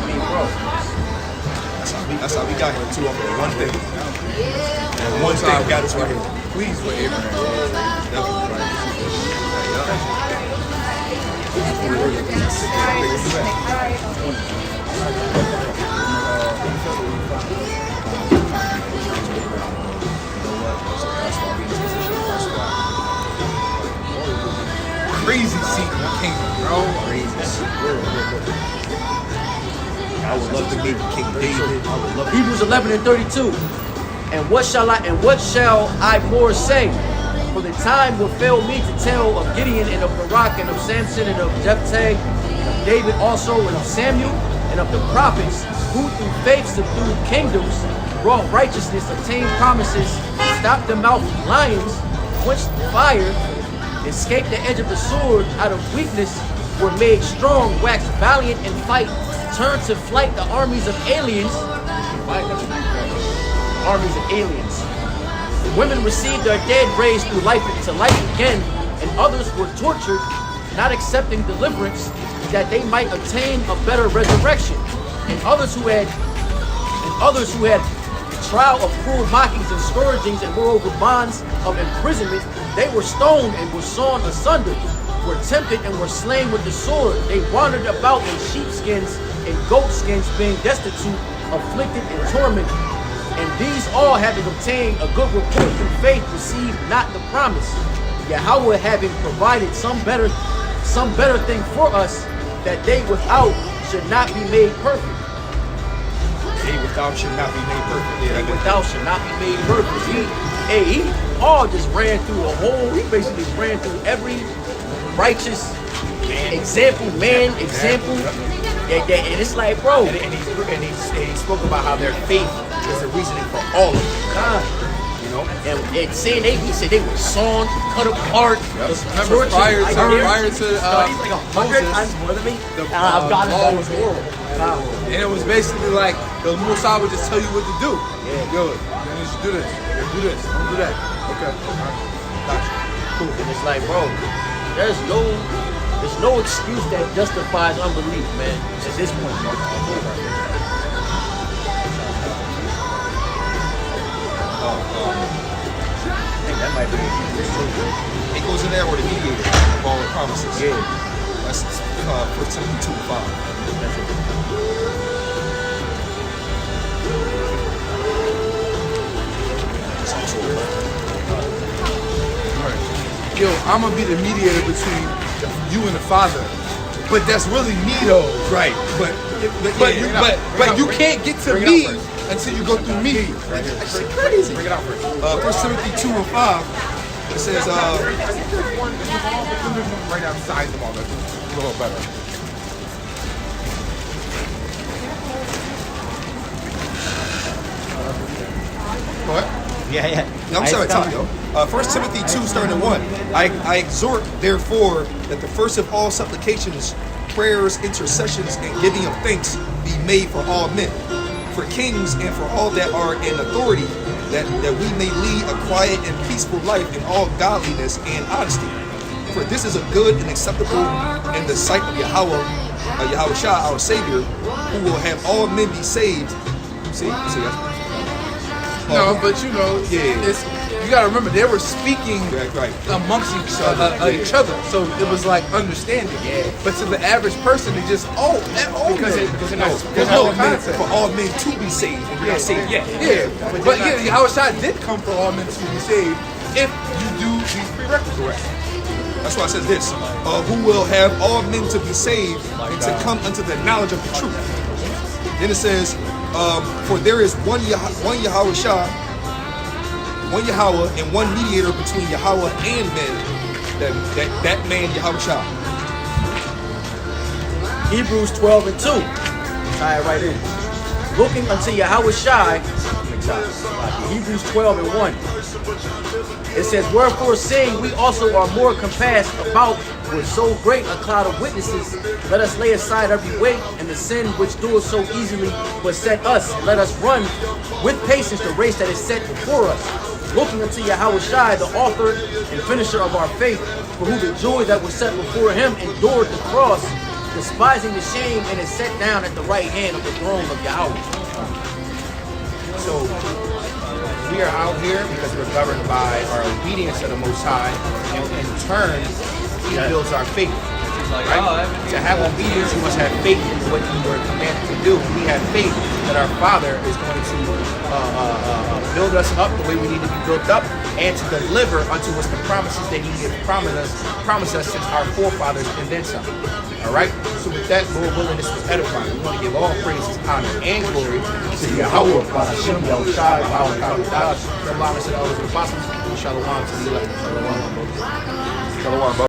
mean, bro. That's how we got here too. Over one thing. And one thing got us right here. Please with Abraham. Definitely right. Crazy seat in the kingdom, bro. Crazy seat. I would love to meet King David. I would love to. Hebrews 11:32. And what shall I more say? For the time will fail me to tell of Gideon and of Barak and of Samson and of Jephthah and of David also and of Samuel and of the prophets who through faith subdued kingdoms, wrought righteousness, obtained promises, stopped the mouth of lions, quenched fire, escaped the edge of the sword, out of weakness were made strong, waxed valiant in fight, turned to flight the armies of aliens. Armies of aliens. The women received their dead raised to life again, and others were tortured, not accepting deliverance, that they might obtain a better resurrection. And others who had the trial of cruel mockings and scourgings, and moreover bonds of imprisonment, they were stoned and were sawn asunder, were tempted and were slain with the sword. They wandered about in sheepskins and goatskins, being destitute, afflicted, and tormented. And these all, having obtained a good report through faith, received not the promise. Yahweh having provided some better thing for us, that they without should not be made perfect. They without should not be made perfect. Yeah, They without should not be made perfect. He all just ran through a whole. He basically ran through every righteous example. And it's like, bro. And he spoke about how their faith is the reasoning for all of it. You know? And saying he said they were sawn, cut apart. Remember, prior to he's like 100 times more than me. I've got law it. was oral. And it was basically like the Musa would just tell you what to do. Yeah. Yo, you should do this. Do this. Don't do that. Okay. Gotcha. Cool. And it's like, bro, there's no excuse that justifies unbelief, man. At this point, bro. I think that might be it. It goes in there with the mediator of all the promises. Yeah. That's 1 Timothy 2:5. That's it. It's also Yo, I'm gonna be the mediator between you and the Father. But that's really me though. right, but But you can't get to me until you go through me. That's crazy. Bring it out first. 1 Timothy 2:5. It says, Right outside them all. That's a little better. Go ahead. Yeah. I'm sorry, top, yo. 1 Timothy 2, starting at 1. I exhort, therefore, that the first of all supplications, prayers, intercessions, and giving of thanks be made for all men, for kings and for all that are in authority, that we may lead a quiet and peaceful life in all godliness and honesty. For this is a good and acceptable in the sight of Yahweh Shah, our Savior, who will have all men be saved. See that? No, but you know, Yeah. you gotta remember they were speaking Right. amongst each other, so it was like understanding. Yeah. But to the average person, they just Because they're not. There's For no all men, concept. for all men to be saved, and you're not saved yet. Yeah, but yeah, Yahweh Shai did come for all men to be saved if you do these prerequisites. That's why I said this: who will have all men to be saved and to come unto the knowledge of the truth. Then it says, for there is one Yahweh Shah, one Yahweh, and one mediator between Yahweh and men, that man Yahweh Shah. Hebrews 12 and 2. Tie it right in. Looking unto Yahweh Shai. Hebrews 12 and 1. It says, wherefore saying we also are more compassed about with so great a cloud of witnesses, let us lay aside every weight and the sin which doeth so easily beset us, and let us run with patience the race that is set before us. Looking unto Yahweh Shai, the author and finisher of our faith, for who the joy that was set before him endured the cross, despising the shame, and is set down at the right hand of the throne of Yahweh. So we are out here because we're governed by our obedience to the Most High, and in turn, He builds our faith. Right? To have obedience, you must have faith in what you were commanded to do. We have faith that our Father is going to build us up the way we need to be built up, and to deliver unto us the promises that He has promised us since our forefathers and then some. All right. So with that, Lord willing, this was edifying. We want to give all praises, honor, and glory to Yahweh, Hashem, Yahweh Shai, Yahweh, God, the Lama, the elders, the apostles, and Shalom to the elect. Shalom, brother. Shalom, brother.